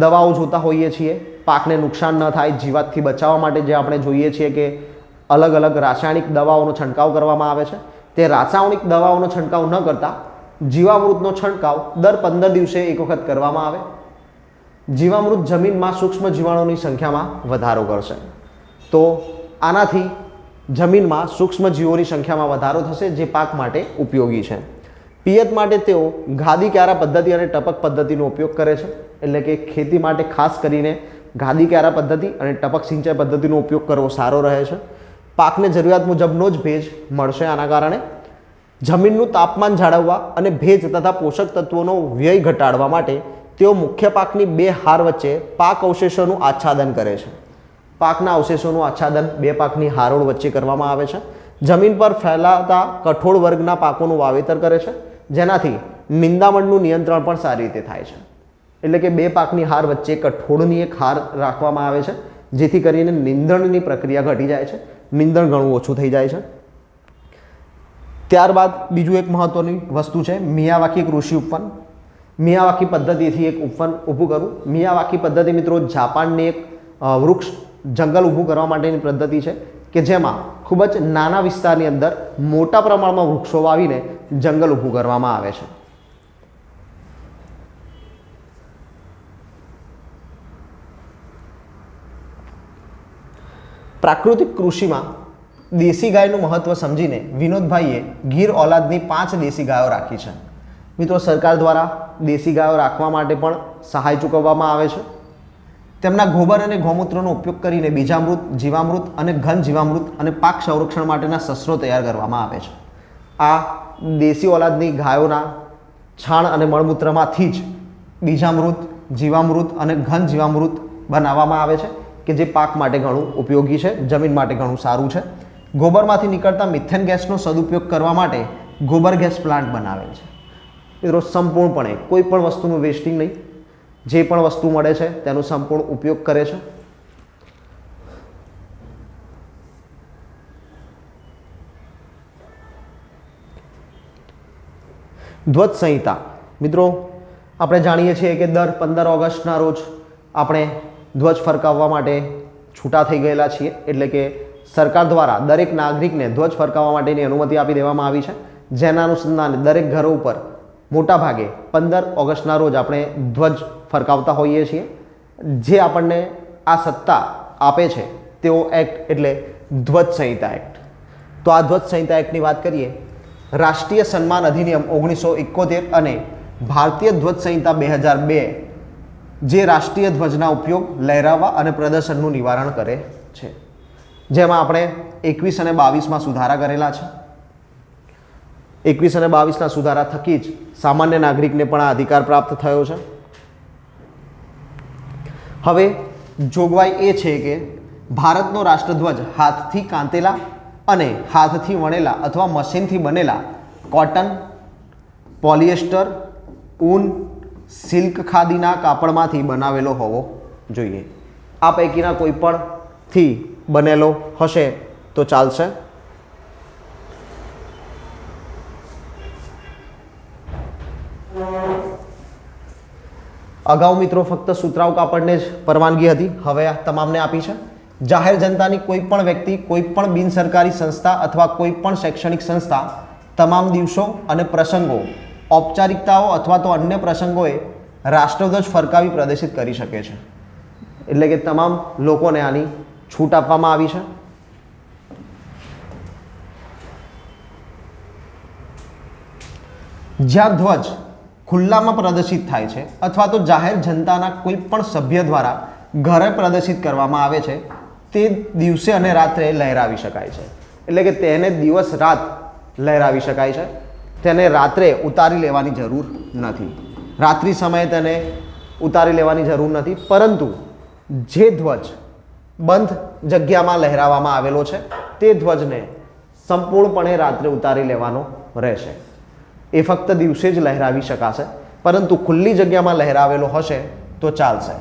દવાઓ જોતા હોઈએ છીએ, પાકને નુકસાન ન થાય, જીવાતથી બચાવવા માટે જે આપણે જોઈએ છીએ કે અલગ અલગ રાસાયણિક દવાઓનો છંટકાવ કરવામાં આવે છે, તે રાસાયણિક દવાઓનો છંટકાવ ન કરતા જીવામૃતનો છંટકાવ દર 15 દિવસે એક વખત કરવામાં આવે. જીવામૃત જમીનમાં સૂક્ષ્મ જીવાણુની સંખ્યામાં વધારો કરશે. તો આનાથી જમીનમાં સૂક્ષ્મ જીવોની સંખ્યામાં વધારો થશે, જે પાક માટે ઉપયોગી છે. પિયત માટે તેઓ ગાદી ક્યારા પદ્ધતિ અને ટપક પદ્ધતિનો ઉપયોગ કરે છે. એટલે કે ખેતી માટે ખાસ કરીને ગાદી ક્યારા પદ્ધતિ અને ટપક સિંચાઈ પદ્ધતિનો ઉપયોગ કરવો સારો રહે છે. પાકને જરૂરિયાત મુજબનો જ ભેજ મળશે. આના કારણે જમીનનું તાપમાન જાળવવા અને ભેજ તથા પોષક તત્વોનો વ્યય ઘટાડવા માટે તેઓ મુખ્ય પાકની 2 હાર વચ્ચે પાક અવશેષોનું આચ્છાદન કરે છે. પાકના અવશેષોનું આચ્છાદન 2 પાકની હારોળ વચ્ચે કરવામાં આવે છે. જમીન પર ફેલાતા કઠોળ વર્ગના પાકોનું વાવેતર કરે છે, જેનાથી નિંદામણનું નિયંત્રણ પણ સારી રીતે થાય છે. એટલે કે 2 પાકની હાર વચ્ચે કઠોળની એક હાર રાખવામાં આવે છે, જેથી કરીને નિંદણની પ્રક્રિયા ઘટી જાય છે, નિંદણ ઘણું ઓછું થઈ જાય છે. ત્યારબાદ બીજું એક મહત્વની વસ્તુ છે મિયાવાકી કૃષિ ઉપવન. મિયાવાકી પદ્ધતિથી એક ઉપવન ઊભું કરવું. મિયાવાકી પદ્ધતિ મિત્રો જાપાનની એક વૃક્ષ જંગલ ઊભું કરવા માટેની પદ્ધતિ છે કે જેમાં ખૂબ જ નાના વિસ્તારની અંદર મોટા પ્રમાણમાં વૃક્ષો વાવીને જંગલ ઊભું કરવામાં આવે છે. પ્રાકૃતિક કૃષિમાં દેશી ગાયનું મહત્વ સમજીને વિનોદભાઈએ ગીર ઓલાદની 5 દેશી ગાયો રાખી છે. મિત્રો, સરકાર દ્વારા દેશી ગાયો રાખવા માટે પણ સહાય ચૂકવવામાં આવે છે. તેમના ગોબર અને ગૌમૂત્રનો ઉપયોગ કરીને બીજામૃત, જીવામૃત અને ઘન જીવામૃત અને પાક સંરક્ષણ માટેના શસ્ત્રો તૈયાર કરવામાં આવે છે. આ દેશી ઓલાદની ગાયોના છાણ અને મળમૂત્રમાંથી જ બીજામૃત, જીવામૃત અને ઘન જીવામૃત બનાવવામાં આવે છે કે જે પાક માટે ઘણું ઉપયોગી છે, જમીન માટે ઘણું સારું છે. ગોબરમાંથી નીકળતા મિથેન ગેસનો સદુપયોગ કરવા માટે ગોબર ગેસ પ્લાન્ટ બનાવેલ છે. મિત્રો, સંપૂર્ણપણે કોઈ પણ વસ્તુનું વેસ્ટિંગ નહીં, જે પણ વસ્તુ મળે છે તેનો સંપૂર્ણ ઉપયોગ કરે છે. ધ્વજ સંહિતા. મિત્રો, આપણે જાણીએ છીએ કે દર 15 ઓગસ્ટના રોજ આપણે ધ્વજ ફરકાવવા માટે છૂટા થઈ ગયેલા છીએ. એટલે કે સરકાર દ્વારા દરેક નાગરિકને ધ્વજ ફરકાવવા માટેની અનુમતિ આપી દેવામાં આવી છે, જેના અનુસંધાને દરેક ઘરો ઉપર મોટા ભાગે 15 ઓગસ્ટના રોજ આપણે ધ્વજ ફરકાવતા હોઈએ છીએ. જે આપણને આ સત્તા આપે છે તેઓ એક્ટ એટલે ધ્વજ સંહિતા એક્ટ. તો આ ધ્વજ સંહિતા એક્ટની વાત કરીએ. રાષ્ટ્રીય સન્માન અધિનિયમ 1971 અને ભારતીય ધ્વજ સંહિતા 2002 જે રાષ્ટ્રીય ધ્વજના ઉપયોગ, લહેરાવવા અને પ્રદર્શનનું નિવારણ કરે છે, જેમાં આપણે 21 અને 22માં સુધારા કરેલા છે. 21 અને 22ના સુધારા થકી જ સામાન્ય નાગરિકને પણ આ અધિકાર પ્રાપ્ત થયો છે. હવે જોગવાઈ એ છે કે ભારતનો રાષ્ટ્રધ્વજ હાથથી કાંતેલા અને હાથથી વણેલા અથવા મશીનથી બનેલા કોટન, પોલિએસ્ટર, ઊન, સિલ્ક ખાદીના કાપડમાંથી બનાવેલો હોવો જોઈએ. આ પૈકીના કોઈ પણથી બનેલો હશે તો ચાલશે. અગાઉ મિત્રો ફક્ત સુતરાઉ કાપડને જ પરવાનગી હતી, હવે આ તમામને આપી છે. જાહેર જનતાની કોઈ પણ વ્યક્તિ, કોઈ પણ બિન સરકારી સંસ્થા અથવા કોઈ પણ શૈક્ષણિક સંસ્થા તમામ દિવસો અને પ્રસંગો, ઔપચારિકતાઓ અથવા તો અન્ય પ્રસંગોએ રાષ્ટ્રધ્વજ ફરકાવી પ્રદર્શિત કરી શકે છે. એટલે કે તમામ લોકોને આની છૂટ આપવામાં આવી છે. જ્યાં ધ્વજ ખુલ્લામાં પ્રદર્શિત થાય છે અથવા તો જાહેર જનતાના કોઈ પણ સભ્ય દ્વારા ઘરે પ્રદર્શિત કરવામાં આવે છે, તે દિવસે અને રાત્રે લહેરાવી શકાય છે. એટલે કે તેને દિવસ રાત લહેરાવી શકાય છે. તેને રાત્રે ઉતારી લેવાની જરૂર નથી. રાત્રિ સમયે તેને ઉતારી લેવાની જરૂર નથી. પરંતુ જે ધ્વજ બંધ જગ્યામાં લહેરાવવામાં આવેલો છે તે ધ્વજને સંપૂર્ણપણે રાત્રે ઉતારી લેવાનો રહેશે. એ ફક્ત દિવસે જ લહેરાવી શકાશે. પરંતુ ખુલ્લી જગ્યામાં લહેરાવેલો હશે તો ચાલશે,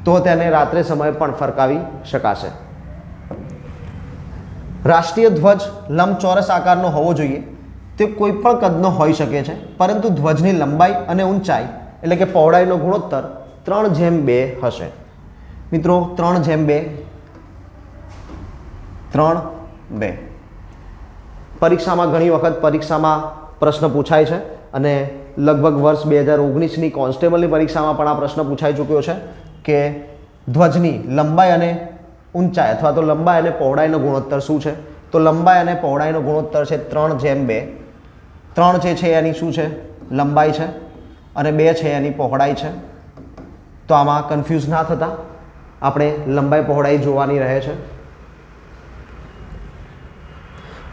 તો તેને રાત્રે સમયે પણ ફરકાવી શકાશે. રાષ્ટ્રીય ધ્વજ લંબચોરસ આકારનો હોવો જોઈએ. તે કોઈ પણ કદનો હોઈ શકે છે, પરંતુ ધ્વજની લંબાઈ અને ઊંચાઈ એટલે કે પહોળાઈનો ગુણોત્તર 3:2 હશે. મિત્રો 3:2 પરીક્ષામાં ઘણી વખત પ્રશ્ન પૂછાય છે અને લગભગ વર્ષ 2019ની કોન્સ્ટેબલની પરીક્ષામાં પણ આ પ્રશ્ન પૂછાઈ ચૂક્યો છે કે ધ્વજની લંબાઈ અને ઊંચાઈ અથવા તો લંબાઈ અને પહોળાઈનો ગુણોત્તર શું છે. તો લંબાઈ અને પહોળાઈનો ગુણોત્તર છે 3:2. 3 જે છે એની શું છે? લંબાઈ છે અને 2 છે એની પહોળાઈ છે. તો આમાં કન્ફ્યુઝ ના થતા આપણે લંબાઈ પહોળાઈ જોવાની રહે છે.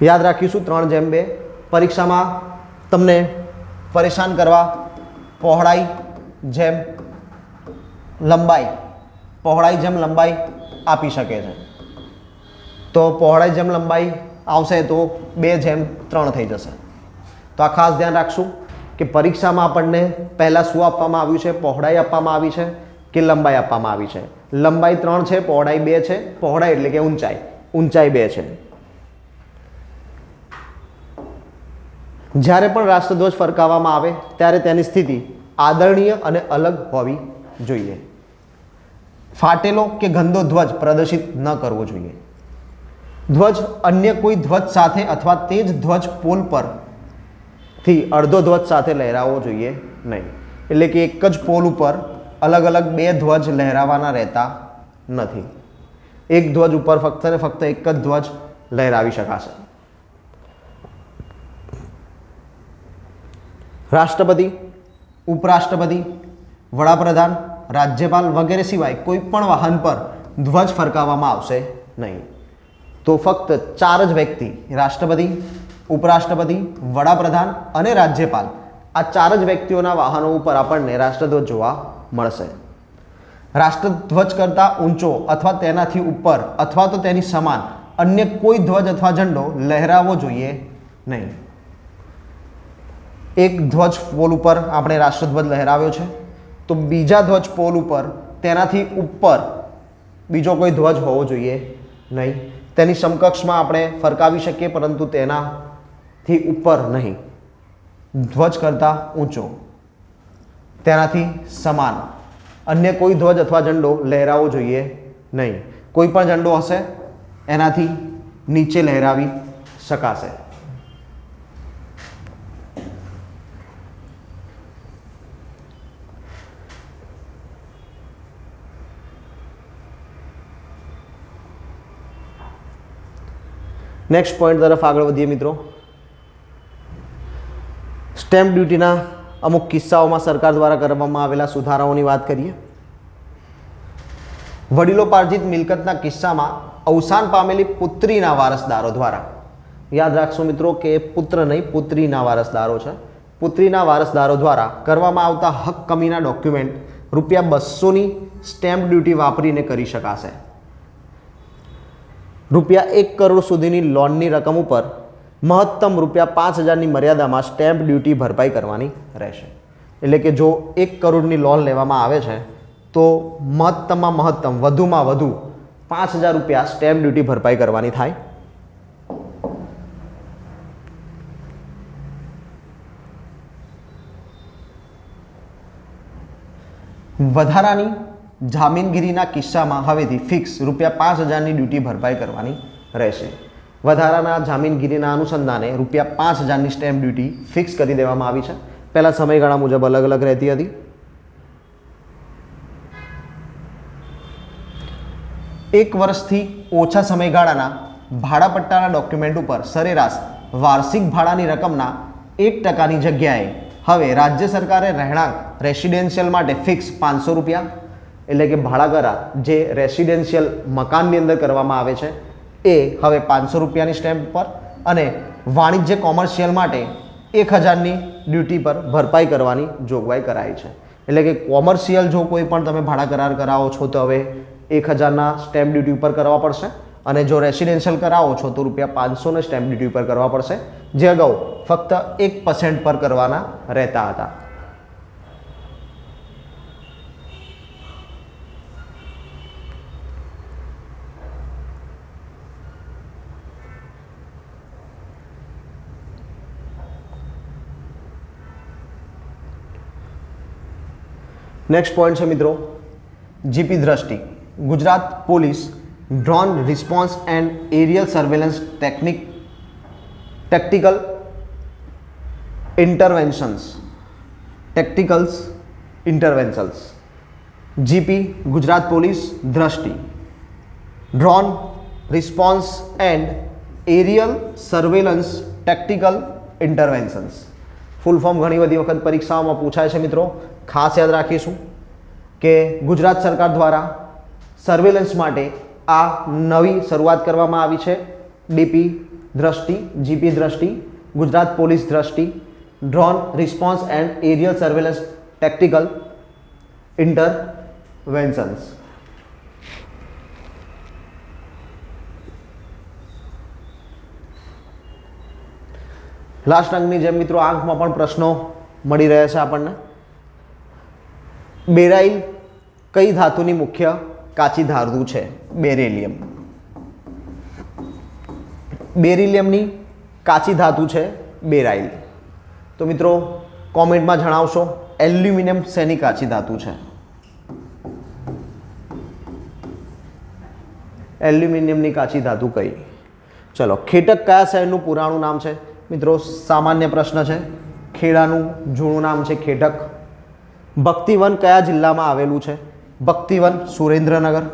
યાદ રાખીશું 3:2. પરીક્ષામાં તમને પરેશાન કરવા પહોળાઈ જેમ લંબાઈ આપી શકે છે. તો પહોળાઈ જેમ લંબાઈ આવશે તો 2:3 થઈ જશે. તો આ ખાસ ધ્યાન રાખશું કે પરીક્ષામાં આપણને પહેલાં શું આપવામાં આવ્યું છે? પહોળાઈ આપવામાં આવી છે કે લંબાઈ આપવામાં આવી છે? લંબાઈ 3 છે, પહોળાઈ 2 છે. પહોળાઈ એટલે કે ઊંચાઈ 2 છે. જ્યારે પણ રાષ્ટ્રધ્વજ ફરકાવવામાં આવે ત્યારે તેની સ્થિતિ આદરણીય અને અલગ હોવી જોઈએ. ફાટેલો કે ગંદો ધ્વજ પ્રદર્શિત ન કરવો જોઈએ. ધ્વજ અન્ય કોઈ ધ્વજ સાથે અથવા તે જ ધ્વજ પોલ પરથી અડધો ધ્વજ સાથે લહેરાવવો જોઈએ નહીં. એટલે કે એક જ પોલ ઉપર અલગ અલગ 2 ધ્વજ લહેરાવાના રહેતા નથી. એક ધ્વજ ઉપર ફક્ત ને ફક્ત એક જ ધ્વજ લહેરાવી શકાશે. રાષ્ટ્રપતિ, ઉપરાષ્ટ્રપતિ, વડાપ્રધાન, રાજ્યપાલ વગેરે સિવાય કોઈ પણ વાહન પર ધ્વજ ફરકાવવામાં આવશે નહીં. તો ફક્ત 4 જ વ્યક્તિ, રાષ્ટ્રપતિ, ઉપરાષ્ટ્રપતિ, વડાપ્રધાન અને રાજ્યપાલ, આ 4 જ વ્યક્તિઓના વાહનો ઉપર આપણને રાષ્ટ્રધ્વજ જોવા મળશે. રાષ્ટ્રધ્વજ કરતાં ઊંચો અથવા તેનાથી ઉપર અથવા તો તેની સમાન અન્ય કોઈ ધ્વજ અથવા ઝંડો લહેરાવવો જોઈએ નહીં. એક ધ્વજ પોલ ઉપર આપણે રાષ્ટ્રધ્વજ લહેરાવ્યો છે, તો બીજા ધ્વજ પોલ ઉપર તેનાથી ઉપર બીજો કોઈ ધ્વજ હોવો જોઈએ નહીં. તેની સમકક્ષમાં આપણે ફરકાવી શકીએ, પરંતુ તેનાથી ઉપર નહીં. ધ્વજ કરતાં ઊંચો, તેનાથી સમાન અન્ય કોઈ ધ્વજ અથવા ઝંડો લહેરાવવો જોઈએ નહીં. કોઈ પણ ઝંડો હશે એનાથી નીચે લહેરાવી શકાશે. નેક્સ્ટ પોઈન્ટ તરફ આગળ વધીએ મિત્રો. સ્ટેમ્પ ડ્યુટીના અમુક કિસ્સાઓમાં સરકાર દ્વારા કરવામાં આવેલા સુધારાઓની વાત કરીએ. વડીલોપાર્જિત મિલકતના કિસ્સામાં અવસાન પામેલી પુત્રીના વારસદારો દ્વારા, યાદ રાખશો મિત્રો કે પુત્ર નહીં પુત્રીના વારસદારો છે, પુત્રીના વારસદારો દ્વારા કરવામાં આવતા હક કમીના ડોક્યુમેન્ટ ₹200ની સ્ટેમ્પ ડ્યુટી વાપરીને કરી શકાશે. ₹1 કરોડ સુધીની લોનની રકમ ઉપર મહત્તમ ₹5,000ની મર્યાદામાં સ્ટેમ્પ ડ્યુટી ભરપાઈ કરવાની રહેશે. એટલે કે જો 1 કરોડની લોન લેવામાં આવે છે તો મહત્તમમાં મહત્તમ વધુમાં વધુ ₹5,000 સ્ટેમ્પ ડ્યુટી ભરપાઈ કરવાની થાય. વધારાની જામીનગીરીના કિસ્સામાં હવેથી ફિક્સ ₹5,000ની ડ્યુટી ભરપાઈ કરવાની રહેશે. વધારાના જામીનગીરીના અનુસંધાને ₹5,000ની સ્ટેમ્પ ડ્યુટી ફિક્સ કરી દેવામાં આવી છે. પહેલાં સમયગાળા મુજબ અલગ અલગ રહેતી હતી. એક વર્ષથી ઓછા સમયગાળાના ભાડાપટ્ટાના ડોક્યુમેન્ટ ઉપર સરેરાશ વાર્ષિક ભાડાની રકમના 1%ની જગ્યાએ હવે રાજ્ય સરકારે રહેણાંક રેસિડેન્શિયલ માટે ફિક્સ ₹500 એટલે કે ભાડા કરાર જે રેસિડેન્શિયલ મકાનની અંદર કરવામાં આવે છે એ હવે ₹500ની સ્ટેમ્પ પર અને વાણિજ્ય કોમર્શિયલ માટે 1,000ની ડ્યુટી પર ભરપાઈ કરવાની જોગવાઈ કરાઈ છે. એટલે કે કોમર્શિયલ જો કોઈ પણ તમે ભાડા કરાર કરાવો છો તો હવે 1,000ના સ્ટેમ્પ ડ્યુટી ઉપર કરવા પડશે, અને જો રેસિડેન્શિયલ કરાવો છો તો ₹500ને સ્ટેમ્પ ડ્યુટી ઉપર કરવા પડશે, જે અગાઉ ફક્ત 1% પર કરવાના રહેતા હતા. નેક્સ્ટ પોઈન્ટ છે મિત્રો, GP Drishti, Gujarat police drone response and aerial surveillance tactical interventions, GP Gujarat police Drishti drone response and aerial surveillance tactical interventions. Full form ઘણી બધી વખત પરીક્ષાઓમાં પૂછાય છે મિત્રો, ખાસ યાદ રાખીશું કે ગુજરાત સરકાર દ્વારા સર્વેલન્સ માટે આ નવી શરૂઆત કરવામાં આવી છે. DP Drishti, GP Drishti, Gujarat police Drishti, drone response and aerial surveillance tactical interventions. Last અંકની જેમ મિત્રો આંકમાં પણ પ્રશ્નો મળી રહ્યા છે આપણને. બેરાઇલ કઈ ધાતુની મુખ્ય કાચી ધાતુ છે? બેરિલિયમ. બેરિલિયમની કાચી ધાતુ છે બેરાઇલ. તો મિત્રો કોમેન્ટમાં જણાવશો એલ્યુમિનિયમ શેની કાચી ધાતુ છે? એલ્યુમિનિયમની કાચી ધાતુ કઈ? ચલો, ખેટક કયા શહેરનું પુરાણું નામ છે? મિત્રો સામાન્ય પ્રશ્ન છે. ખેડાનું જૂનું નામ છે ખેટક. ભક્તિવન કયા જિલ્લામાં આવેલું છે? ભક્તિવન સુરેન્દ્રનગર.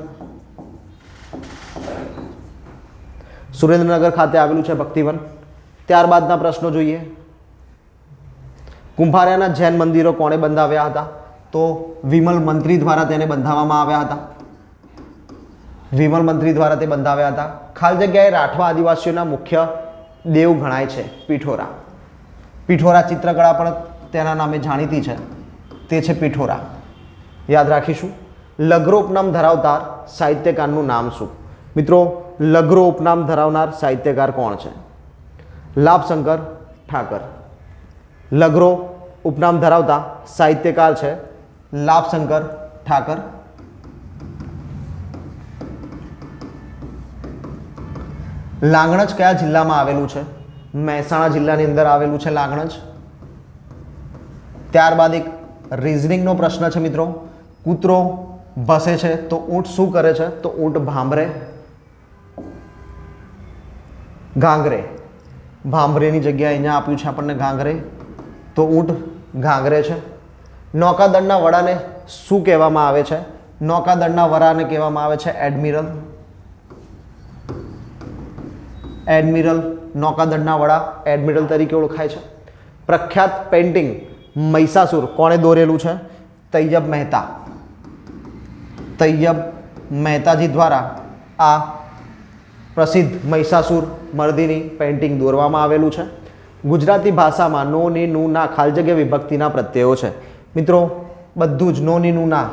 સુરેન્દ્રનગર ખાતે આવેલું છે ભક્તિવન. ત્યારબાદના પ્રશ્નો જોઈએ. કુંભારિયાના જૈન મંદિરો કોણે બંધાવ્યા હતા? તો વિમલ મંત્રી દ્વારા તેને બંધાવવામાં આવ્યા હતા. વિમલ મંત્રી દ્વારા તે બંધાવ્યા હતા. ખાલી જગ્યાએ રાઠવા આદિવાસીઓના મુખ્ય દેવ ગણાય છે પિઠોરા. પિઠોરા ચિત્રકળા પણ તેના નામે જાણીતી છે, તે છે પિઠોરા. યાદ રાખીશું. લઘ્રો ઉપનામ ધરાવનાર સાહિત્યકારનું નામ શું? મિત્રો લઘ્રો ઉપનામ ધરાવનાર સાહિત્યકાર કોણ છે? લાભશંકર ઠાકર. લઘ્રો ઉપનામ ધરાવતા સાહિત્યકાર છે લાભશંકર ઠાકર. લાંગણજ કયા જિલ્લામાં આવેલું છે? મહેસાણા જિલ્લાની અંદર આવેલું છે લાંગણજ. ત્યારબાદ એક રિઝનિંગનો પ્રશ્ન છે મિત્રો. કૂતરો ભસે છે તો ઊંટ શું કરે છે? તો ઊંટ ભાંભરે. ઘાંઘરે. ભાંભરેની જગ્યાએ અહીંયા આપ્યું છે આપણને ઘાંઘરે, તો ઊંટ ઘાંઘરે છે. નૌકાદળના વડાને શું કહેવામાં આવે છે? નૌકાદળના વડાને કહેવામાં આવે છે એડમિરલ. એડમિરલ, નૌકાદળના વડા એડમિરલ તરીકે ઓળખાય છે. પ્રખ્યાત પેઇન્ટિંગ મહિષાસુર કોણે દોરેલું છે? તૈયબ મહેતા. તૈયબ મહેતાજી દ્વારા આ પ્રસિદ્ધ મહિષાસુર મર્દિની પેઇન્ટિંગ દોરવામાં આવેલું છે. ગુજરાતી ભાષામાં નો ની નું ના ખાલી જગ્યા વિભક્તિના પ્રત્યયો છે. મિત્રો બધું જ નો ની નું ના,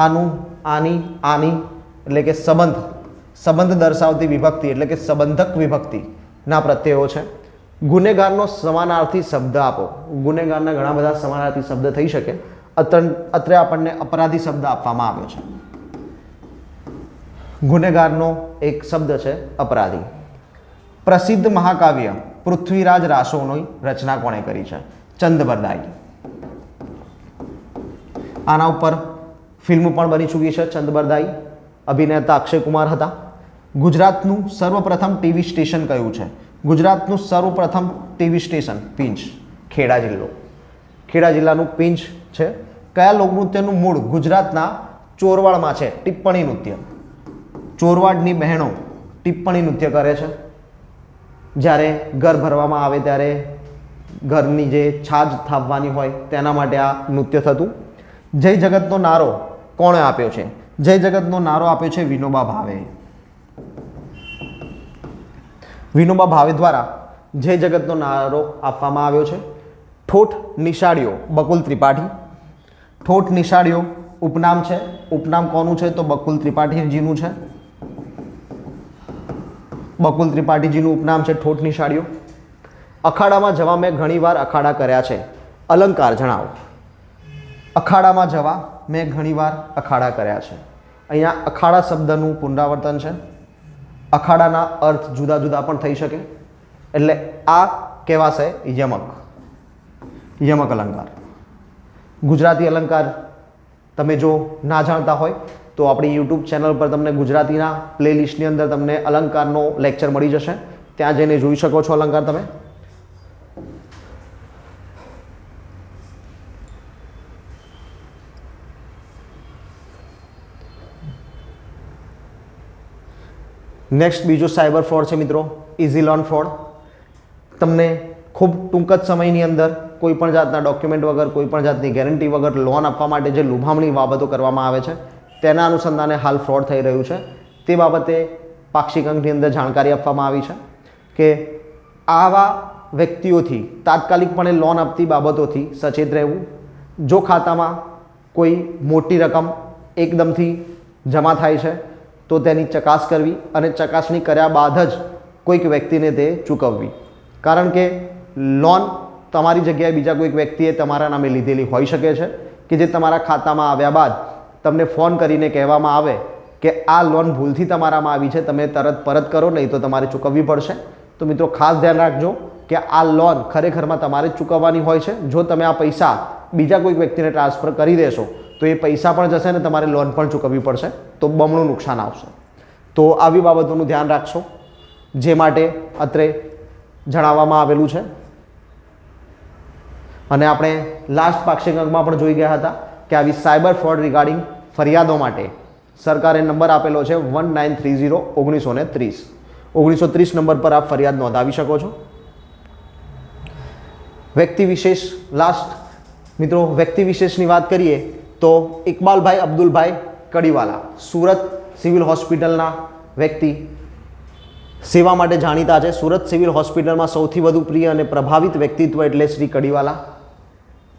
આનું, આની, આની એટલે કે સંબંધ દર્શાવતી વિભક્તિ એટલે કે સંબંધક વિભક્તિના પ્રત્યયો છે. ગુનેગારનો સમાનાર્થી શબ્દ આપો. ગુનેગારના ઘણા બધા સમાનાર્થી શબ્દ થઈ શકે. અત્રે આપણને અપરાધી શબ્દ આપવામાં આવ્યો છે. ગુનેગારનો એક શબ્દ છે અપરાધી. પ્રસિદ્ધ મહાકાવ્ય પૃથ્વીરાજ રાસોની રચના કોણે કરી છે? ચંદબરદાઈ. આના ઉપર ફિલ્મ પણ બની ચૂકી છે ચંદબરદાઈ. અભિનેતા અક્ષય કુમાર હતા. ગુજરાતનું સર્વપ્રથમ ટીવી સ્ટેશન કયું છે? ગુજરાતનું સર્વપ્રથમ ટીવી સ્ટેશન પિંચ, ખેડા જિલ્લો. ખેડા જિલ્લાનું પિંચ છે. કયા લોકનૃત્યનું મૂળ ગુજરાતના ચોરવાડમાં છે? ટિપ્પણી નૃત્ય. ચોરવાડની બહેનો ટિપ્પણી નૃત્ય કરે છે. જ્યારે ઘર ભરવામાં આવે ત્યારે ઘરની જે છાજ થાપવાની હોય તેના માટે આ નૃત્ય થતું. જય જગતનો નારો કોણે આપ્યો છે? જય જગતનો નારો આપ્યો છે વિનોબા ભાવે. વિનોબા ભાવે દ્વારા જય જગતનો નારો આપવામાં આવ્યો છે. ઠોઠ નિશાળીઓ બકુલ ત્રિપાઠી. ઠોઠ નિશાળીઓ ઉપનામ છે. ઉપનામ કોનું છે? તો બકુલ ત્રિપાઠીજીનું છે. બકુલ ત્રિપાઠીજીનું ઉપનામ છે ઠોઠ નિશાળીઓ. અખાડામાં જવા મેં ઘણીવાર અખાડા કર્યા છે. અલંકાર જણાવો. અખાડામાં જવા મેં ઘણીવાર અખાડા કર્યા છે. અહીંયા અખાડા શબ્દનું પુનરાવર્તન છે. અખાડાના અર્થ જુદા જુદા પણ થઈ શકે, એટલે આ કહેવાશે યમક. યમક અલંકાર. ગુજરાતી અલંકાર તમે જો ના જાણતા હોય તો આપણી યુટ્યુબ ચેનલ પર તમને ગુજરાતીના પ્લેલિસ્ટની અંદર તમને અલંકારનો લેક્ચર મળી જશે, ત્યાં જઈને જોઈ શકો છો અલંકાર તમે. નેક્સ્ટ બીજો સાયબર ફ્રોડ છે મિત્રો, ઇઝી લોન ફ્રોડ. તમને ખૂબ ટૂંક જ સમયની અંદર કોઈ પણ જાતના ડોક્યુમેન્ટ વગર, કોઈ પણ જાતની ગેરંટી વગર લોન આપવા માટે જે લુભામણી બાબતો કરવામાં આવે છે તેના અનુસંધાને હાલ ફ્રોડ થઈ રહ્યું છે. તે બાબતે પાક્ષિક અંકની અંદર જાણકારી આપવામાં આવી છે કે આવા વ્યક્તિઓથી તાત્કાલિકપણે લોન આપતી બાબતોથી સચેત રહેવું. જો ખાતામાં કોઈ મોટી રકમ એકદમથી જમા થાય છે તો તેની ચકાસ કરવી અને ચકાસણી કર્યા બાદ જ કોઈક વ્યક્તિને તે ચૂકવવી. કારણ કે લોન તમારી જગ્યાએ બીજા કોઈક વ્યક્તિએ તમારા નામે લીધેલી હોઈ શકે છે કે જે તમારા ખાતામાં આવ્યા બાદ તમને ફોન કરીને કહેવામાં આવે કે આ લોન ભૂલથી તમારામાં આવી છે, તમે તરત પરત કરો, નહીં તો તમારે ચૂકવવી પડશે. તો મિત્રો ખાસ ધ્યાન રાખજો કે આ લોન ખરેખરમાં તમારે જ ચૂકવવાની હોય છે. જો તમે આ પૈસા બીજા કોઈક વ્યક્તિને ટ્રાન્સફર કરી દેશો તો એ પૈસા પણ જશે ને તમારે લોન પણ ચૂકવવી પડશે, તો બમણું નુકસાન આવશે. તો આવી બાબતોનું ધ્યાન રાખશો, જે માટે અત્રે જણાવવામાં આવેલું છે. અને આપણે લાસ્ટ પાક્ષિક અંકમાં પણ જોઈ ગયા હતા કે આવી સાયબર ફ્રોડ રિગાર્ડિંગ ફરિયાદો માટે સરકારે નંબર આપેલો છે 1930 1930 નંબર પર આપ ફરિયાદ નોંધાવી શકો છો. વ્યક્તિ વિશેષ, લાસ્ટ મિત્રો વ્યક્તિ વિશેષની વાત કરીએ તો ઇકબાલભાઈ અબ્દુલભાઈ કડીવાલા, સુરત સિવિલ હોસ્પિટલના વ્યક્તિ, સેવા માટે જાણીતા છે. સુરત સિવિલ હોસ્પિટલમાં સૌથી વધુ પ્રિય અને પ્રભાવિત વ્યક્તિત્વ એટલે શ્રી કડીવાલા.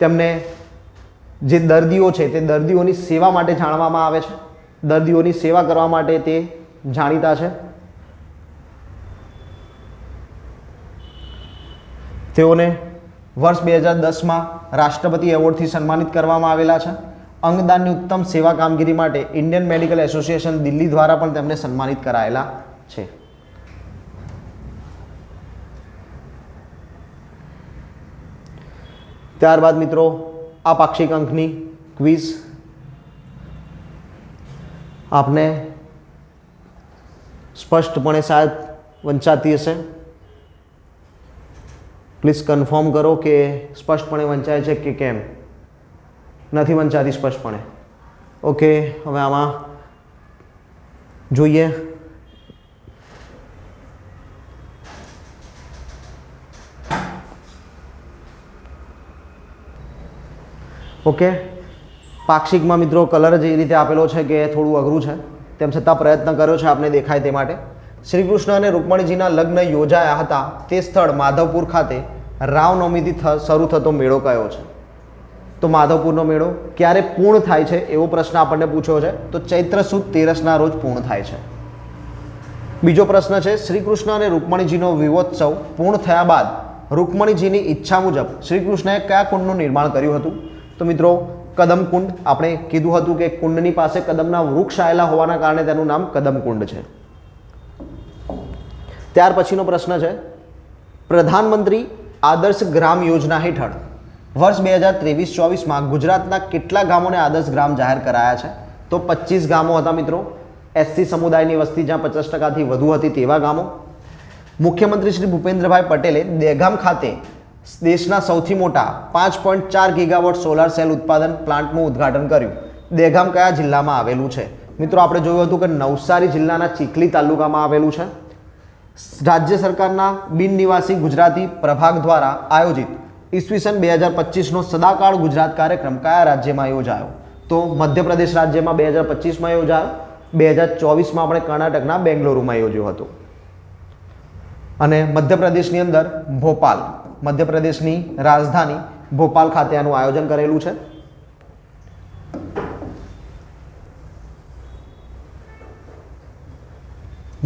તેમને જે દર્દીઓ છે તે દર્દીઓની સેવા માટે જાણવામાં આવે છે, દર્દીઓની સેવા કરવા માટે તે જાણીતા છે. તેઓને વર્ષ 2010માં રાષ્ટ્રપતિ એવોર્ડથી સન્માનિત કરવામાં આવેલા છે. અંગદાનની ઉત્તમ સેવા કામગીરી માટે ઇન્ડિયન મેડિકલ એસોસિએશન દિલ્હી દ્વારા પણ તેમને સન્માનિત કરાયેલા છે. ત્યારબાદ મિત્રો આ પાક્ષિક અંકની ક્વિઝ આપને સ્પષ્ટપણે શાયદ વંચાતી હશે. પ્લીઝ કન્ફર્મ કરો કે સ્પષ્ટપણે વંચાય છે કે કેમ. નથી વંચાતી સ્પષ્ટપણે. ઓકે, હવે આમાં જોઈએ. ઓકે, પાક્ષિકમાં મિત્રો કલર જ એ રીતે આપેલો છે કે થોડું અઘરું છે, તેમ છતાં પ્રયત્ન કર્યો છે આપને દેખાય તે માટે. શ્રી કૃષ્ણ અને રૂકમણીજીના લગ્ન યોજાયા હતા તે સ્થળ માધવપુર ખાતે રામનવમીથી શરૂ થતો મેળો કયો છે? તો માધવપુરનો મેળો ક્યારે પૂર્ણ થાય છે એવો પ્રશ્ન આપણને પૂછ્યો છે. તો ચૈત્ર સુદ 13ના રોજ પૂર્ણ થાય છે. બીજો પ્રશ્ન છે, શ્રી કૃષ્ણ અને રૂકમણીજીનો વિવાહોત્સવ પૂર્ણ થયા બાદ રૂકમણીજીની ઈચ્છા મુજબ શ્રી કૃષ્ણએ કયા કુંડનું નિર્માણ કર્યું હતું? તો મિત્રો કદમ કુંડ. આપણે કીધું હતું કે કુંડની પાસે કદમના વૃક્ષ આવેલા હોવાના કારણે તેનું નામ કદમ કુંડ છે. ત્યાર પછીનો પ્રશ્ન છે, પ્રધાનમંત્રી આદર્શ ગ્રામ યોજના હેઠળ વર્ષ 2023-24માં ગુજરાતના કેટલા ગામોને આદર્શ ગ્રામ જાહેર કરાયા છે? તો 25 ગામો હતા મિત્રો. એસસી સમુદાયની વસ્તી જ્યાં 50%થી વધુ હતી તેવા ગામો. મુખ્યમંત્રી શ્રી ભૂપેન્દ્રભાઈ પટેલે દહેગામ ખાતે દેશના સૌથી મોટા 5.4 ગીગાવોટ સોલાર સેલ ઉત્પાદન પ્લાન્ટનું ઉદ્ઘાટન કર્યું. દહેગામ કયા જિલ્લામાં આવેલું છે? મિત્રો આપણે જોયું હતું કે નવસારી જિલ્લાના ચીખલી તાલુકામાં આવેલું છે. રાજ્ય સરકારના બિન નિવાસી ગુજરાતી પ્રભાગ દ્વારા આયોજિત ઈસવીસન 2025નો સદાકાળ ગુજરાત કાર્યક્રમ કયા રાજ્યમાં યોજાયો? તો મધ્યપ્રદેશ રાજ્યમાં 2025માં યોજાયો. 2024માં આપણે કર્ણાટકના બેંગ્લુરુમાં યોજ્યો હતો. અને મધ્યપ્રદેશની અંદર ભોપાલ, મધ્યપ્રદેશની રાજધાની ભોપાલ ખાતે આનું આયોજન કરેલું છે.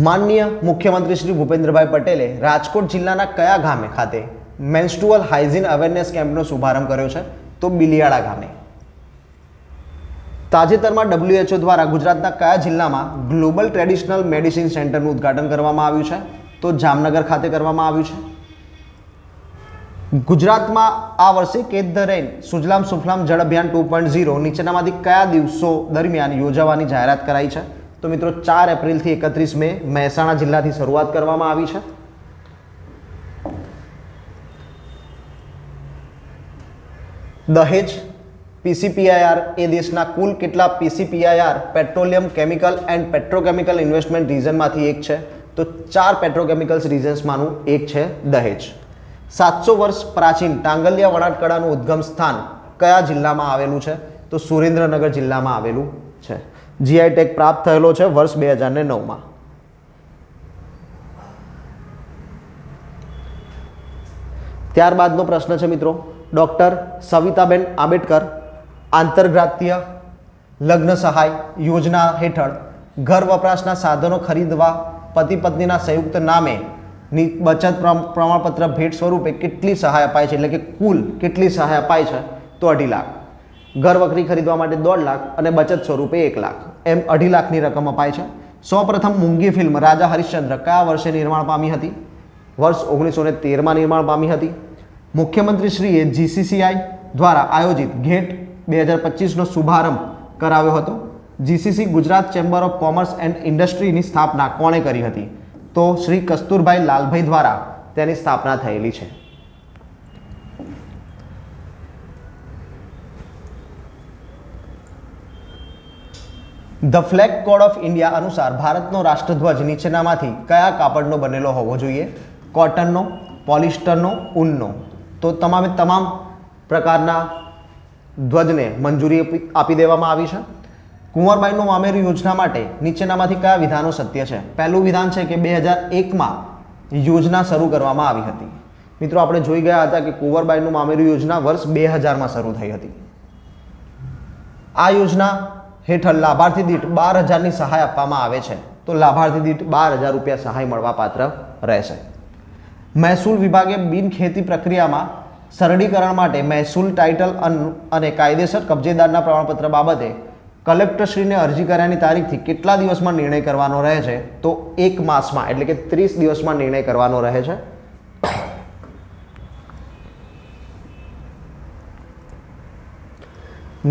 માનનીય મુખ્યમંત્રી શ્રી ભૂપેન્દ્રભાઈ પટેલે રાજકોટ જિલ્લાના કયા ગામે ખાતે મેન્સ્ટ્રુઅલ હાઇજીન અવેરનેસ કેમ્પનો શુભારંભ કર્યો છે? તો બિલિયાળા ગામે. તાજેતરમાં WHO દ્વારા ગુજરાતના કયા જિલ્લામાં ગ્લોબલ ટ્રેડિશનલ મેડિસિન સેન્ટરનું ઉદ્ઘાટન કરવામાં આવ્યું છે? તો જામનગર ખાતે કરવામાં આવ્યું છે. ગુજરાતમાં આ વર્ષે catch the rain Sujalam Sufalam જળ અભિયાન 2.0 નીચેનામાંથી કયા દિવસો દરમિયાન યોજાવાની જાહેરાત કરાઈ છે? તો મિત્રો 4 એપ્રિલથી 31 મે મહેસાણા જિલ્લાથી શરૂઆત કરવામાં આવી છે. દહેજ પીસીપીઆઈઆર એ દેશના કુલ કેટલા PCPIR petroleum chemical and petrochemical investment રિજનમાંથી એક છે. તો 4 પેટ્રોકેમિકલ્સ રિજન્સમાંનું એક છે દહેજ. 700 વર્ષ પ્રાચીન ટાંગલિયા વણાટકળાનું ઉદ્ગમ સ્થાન કયા જિલ્લામાં આવેલું છે? તો સુરેન્દ્રનગર જિલ્લામાં આવેલું છે. જીઆઈ ટેગ પ્રાપ્ત થયેલો છે વર્ષ 2009માં. ત્યારબાદનો પ્રશ્ન છે મિત્રો, ડૉક્ટર સવિતાબેન આંબેડકર આંતરરાષ્ટ્રીય લગ્ન સહાય યોજના હેઠળ ઘર વપરાશના સાધનો ખરીદવા પતિ પત્નીના સંયુક્ત નામે બચત પ્રમાણપત્ર ભેટ સ્વરૂપે કેટલી સહાય અપાય છે? એટલે કે કુલ કેટલી સહાય અપાય છે? તો 2.5 લાખ. ઘર વખરી ખરીદવા માટે 1.5 લાખ અને બચત સ્વરૂપે 1 લાખ, એમ 2.5 લાખની રકમ અપાય છે. સૌપ્રથમ મૂંગી ફિલ્મ રાજા હરિશ્ચંદ્ર કયા વર્ષે નિર્માણ પામી હતી? વર્ષ 1913માં નિર્માણ પામી હતી. મુખ્યમંત્રીશ્રીએ જીસીસીઆઈ દ્વારા આયોજિત ઘેટ 2025નો શુભારંભ કરાવ્યો હતો. GCC Gujarat chamber of commerce and ઇન્ડસ્ટ્રીની સ્થાપના કોણે કરી હતી? તો શ્રી કસ્તુરભાઈ લાલભાઈ દ્વારા તેની સ્થાપના થયેલી છે. The flag code of India અનુસાર ભારતનો રાષ્ટ્રધ્વજ નીચેનામાંથી કયા કાપડનો બનેલો હોવો જોઈએ? કોટનનો, પોલિસ્ટરનો, ઊનનો. તો તમામ પ્રકારના ધ્વજને મંજૂરી આપી દેવામાં આવી છે. કુંવરબાઈનું મામેરું યોજના માટે નીચેનામાંથી કયા વિધાનો સત્ય છે? પહેલું વિધાન છે કે 2001માં યોજના શરૂ કરવામાં આવી હતી. મિત્રો આપણે જોઈ ગયા હતા કે કુંવરબાઈનું મામેરું યોજના વર્ષ 2000માં શરૂ થઈ હતી. આ યોજના હેઠળ લાભાર્થી દીઠ 12,000ની સહાય આપવામાં આવે છે. તો લાભાર્થી દીઠ 12,000 રૂપિયા સહાય મળવા પાત્ર રહેશે. મહેસૂલ વિભાગે બિનખેતી પ્રક્રિયામાં સરળીકરણ માટે મહેસૂલ ટાઇટલ અને કાયદેસર કબજેદારના પ્રમાણપત્ર બાબતે કલેક્ટરશ્રીને અરજી કર્યાની તારીખથી કેટલા દિવસમાં નિર્ણય કરવાનો રહે છે? તો 1 માસમાં, એટલે કે 30 દિવસમાં નિર્ણય કરવાનો રહે છે.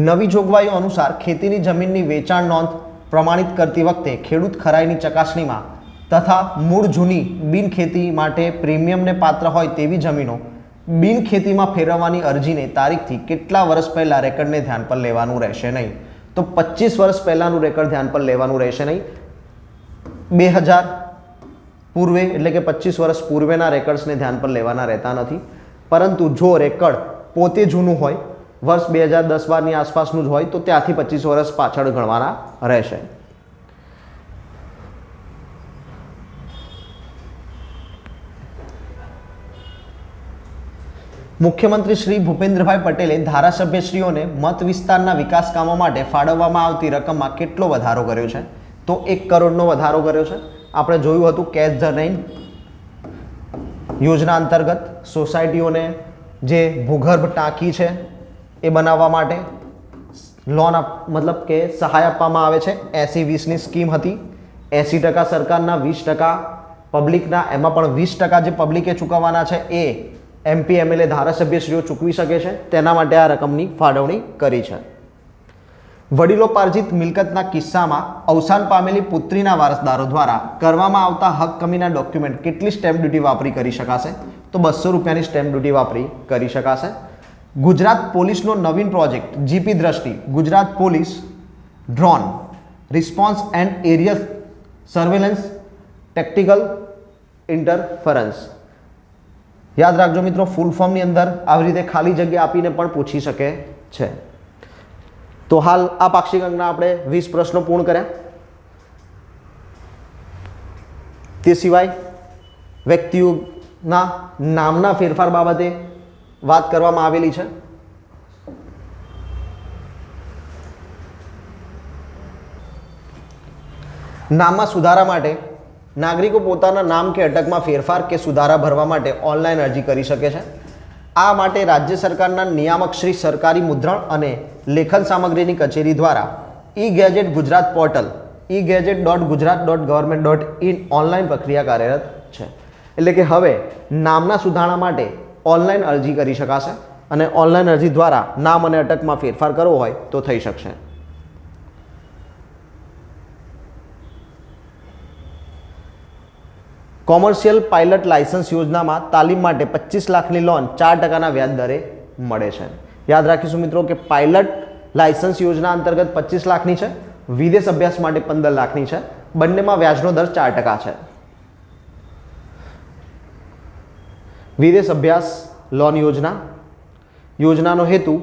નવી જોગવાઈઓ અનુસાર ખેતીની જમીનની વેચાણ નોંધ પ્રમાણિત કરતી વખતે ખેડૂત ખરાઈની ચકાસણીમાં તથા મૂળ જૂની બિનખેતી માટે પ્રીમિયમને પાત્ર હોય તેવી જમીનો બિનખેતીમાં ફેરવવાની અરજીને તારીખથી કેટલા વર્ષ પહેલા રેકર્ડને ધ્યાન પર લેવાનું રહેશે નહીં? તો 25 વર્ષ પહેલાનું રેકર્ડ ધ્યાન પર લેવાનું રહેશે નહીં. 2000 પૂર્વે એટલે કે 25 વર્ષ પૂર્વેના રેકર્ડ્સને ધ્યાન પર લેવાના રહેતા નથી. પરંતુ જો રેકર્ડ પોતે જૂનું હોય, વર્ષ 2010-12ની આસપાસનું જ હોય, તો ત્યાંથી 25 વર્ષ પાછળ ગણવાના રહેશે. મુખ્યમંત્રી શ્રી ભૂપેન્દ્રભાઈ પટેલે ધારાસભ્યશ્રીઓને મત વિસ્તારના વિકાસ કામો માટે ફાળવવામાં આવતી રકમમાં કેટલો વધારો કર્યો છે? તો 1 કરોડનો વધારો કર્યો છે. આપણે જોયું હતું કેચ ધ રેન યોજના અંતર્ગત સોસાયટીઓને જે ભૂગર્ભ ટાંકી છે એ બનાવવા માટે લોન મતલબ કે સહાય આપવામાં આવે છે. 80-20ની સ્કીમ હતી. 80% સરકારના, 20% પબ્લિકના. એમાં પણ 20% જે પબ્લિકે ચૂકવવાના છે એ એમપી એમએલએ ધારાસભ્યશ્રીઓ ચૂકવી શકે છે. તેના માટે આ રકમની ફાળવણી કરી છે. વડીલોપાર્જિત મિલકતના કિસ્સામાં અવસાન પામેલી પુત્રીના વારસદારો દ્વારા કરવામાં આવતા હક કમીના ડોક્યુમેન્ટ કેટલી સ્ટેમ્પ ડ્યુટી વાપરી કરી શકાશે? તો 200 રૂપિયાની સ્ટેમ્પ ડ્યુટી વાપરી કરી શકાશે. ગુજરાત પોલીસનો નવીન project GP Drishti Gujarat police drone response and aerial surveillance tactical interference. યાદ રાખજો મિત્રો, ફૂલ ફોર્મની અંદર આવી રીતે ખાલી જગ્યા આપીને પણ પૂછી શકે છે. તો હાલ આ પાક્ષિક અંકના આપણે 20 પ્રશ્નો પૂર્ણ કર્યા. તે સિવાય વ્યક્તિઓના નામના ફેરફાર બાબતે વાત કરવામાં આવેલી છે. નામમાં સુધારા માટે નાગરિકો પોતાના નામ કે અટકમાં ફેરફાર કે સુધારા ભરવા માટે ઓનલાઈન અરજી કરી શકે છે. આ માટે રાજ્ય સરકારના નિયામક શ્રી સરકારી મુદ્રણ અને લેખન સામગ્રીની કચેરી દ્વારા e gazette Gujarat portal e-gazette.gujarat.government.in online પ્રક્રિયા કાર્યરત છે. એટલે કે હવે નામના સુધારણા માટે ઓનલાઈન અરજી કરી શકાશે અને ઓનલાઈન અરજી દ્વારા નામ અને અટકમાં ફેરફાર કરવો હોય તો થઈ શકશે. કોમર્શિયલ પાયલટ લાયસન્સ યોજનામાં તાલીમ માટે 25 લાખની લોન 4% વ્યાજ દરે મળે છે. યાદ રાખીશું મિત્રો કે પાયલટ લાયસન્સ યોજના અંતર્ગત 25 લાખની છે, વિદેશ અભ્યાસ માટે 15 લાખની છે. બંનેમાં વ્યાજનો દર 4% છે. વિદેશ અભ્યાસ લોન યોજનાનો હેતુ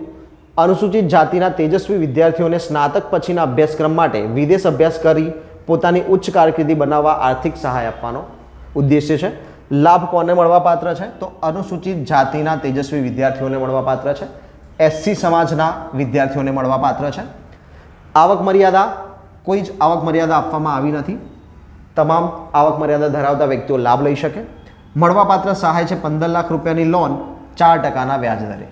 અનુસૂચિત જાતિના તેજસ્વી વિદ્યાર્થીઓને સ્નાતક પછીના અભ્યાસક્રમ માટે વિદેશ અભ્યાસ કરી પોતાની ઉચ્ચ કારકિર્દી બનાવવા આર્થિક સહાય આપવાનો ઉદ્દેશ્ય છે. લાભ કોને મળવાપાત્ર છે? તો અનુસૂચિત જાતિના તેજસ્વી વિદ્યાર્થીઓને મળવાપાત્ર છે, એસસી સમાજના વિદ્યાર્થીઓને મળવાપાત્ર છે. આવક મર્યાદા, કોઈ જ આવક મર્યાદા આપવામાં આવી નથી. તમામ આવક મર્યાદા ધરાવતા વ્યક્તિઓ લાભ લઈ શકે. મળવાપાત્ર સહાય છે 15 લાખ રૂપિયાની લોન 4%ના વ્યાજ દરે.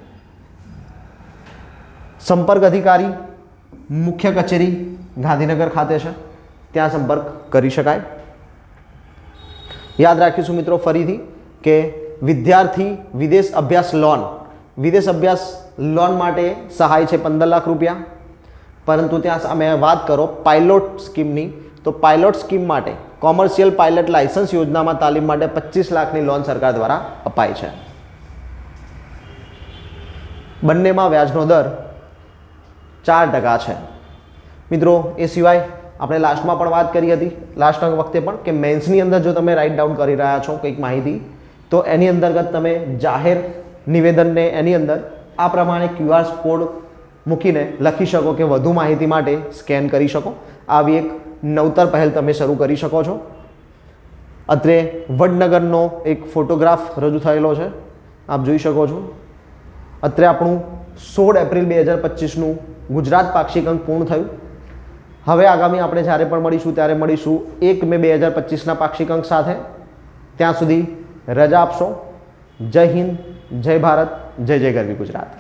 સંપર્ક અધિકારી મુખ્ય કચેરી ગાંધીનગર ખાતે છે, ત્યાં સંપર્ક કરી શકાય. યાદ રાખીશું મિત્રો ફરીથી કે વિદ્યાર્થી વિદેશ અભ્યાસ લોન માટે સહાય છે 15 લાખ રૂપિયા. પરંતુ ત્યાં સામે વાત કરો પાયલોટ સ્કીમની, તો પાયલોટ સ્કીમ માટે કોમર્શિયલ પાયલટ લાયસન્સ યોજનામાં તાલીમ માટે 25 લાખની લોન સરકાર દ્વારા અપાય છે. બંનેમાં વ્યાજનો દર 4% છે. મિત્રો એ સિવાય આપણે લાસ્ટમાં પણ વાત કરી હતી, લાસ્ટ વખતે પણ, કે મેન્સની અંદર જો તમે રાઇટ ડાઉન કરી રહ્યા છો કંઈક માહિતી, તો એની અંતર્ગત તમે જાહેર નિવેદનને એની અંદર આ પ્રમાણે QR કોડ મૂકીને લખી શકો કે વધુ માહિતી માટે સ્કેન કરી શકો. આવી એક નવતર પહેલ તમે શરૂ કરી શકો છો. અત્રે વડનગરનો એક ફોટોગ્રાફ રજૂ થયેલો છે, આપ જોઈ શકો છો. અત્રે આપણું 16 એપ્રિલ 2025નું ગુજરાત પાક્ષિક અંક પૂર્ણ થયું. હવે આગામી આપણે જ્યારે પણ મળીશું ત્યારે મળીશું 1 મે 2025ના પાક્ષિક અંક સાથે. ત્યાં સુધી રજા આપશો. જય હિન્દ, જય ભારત, જય જય ગરવી ગુજરાત.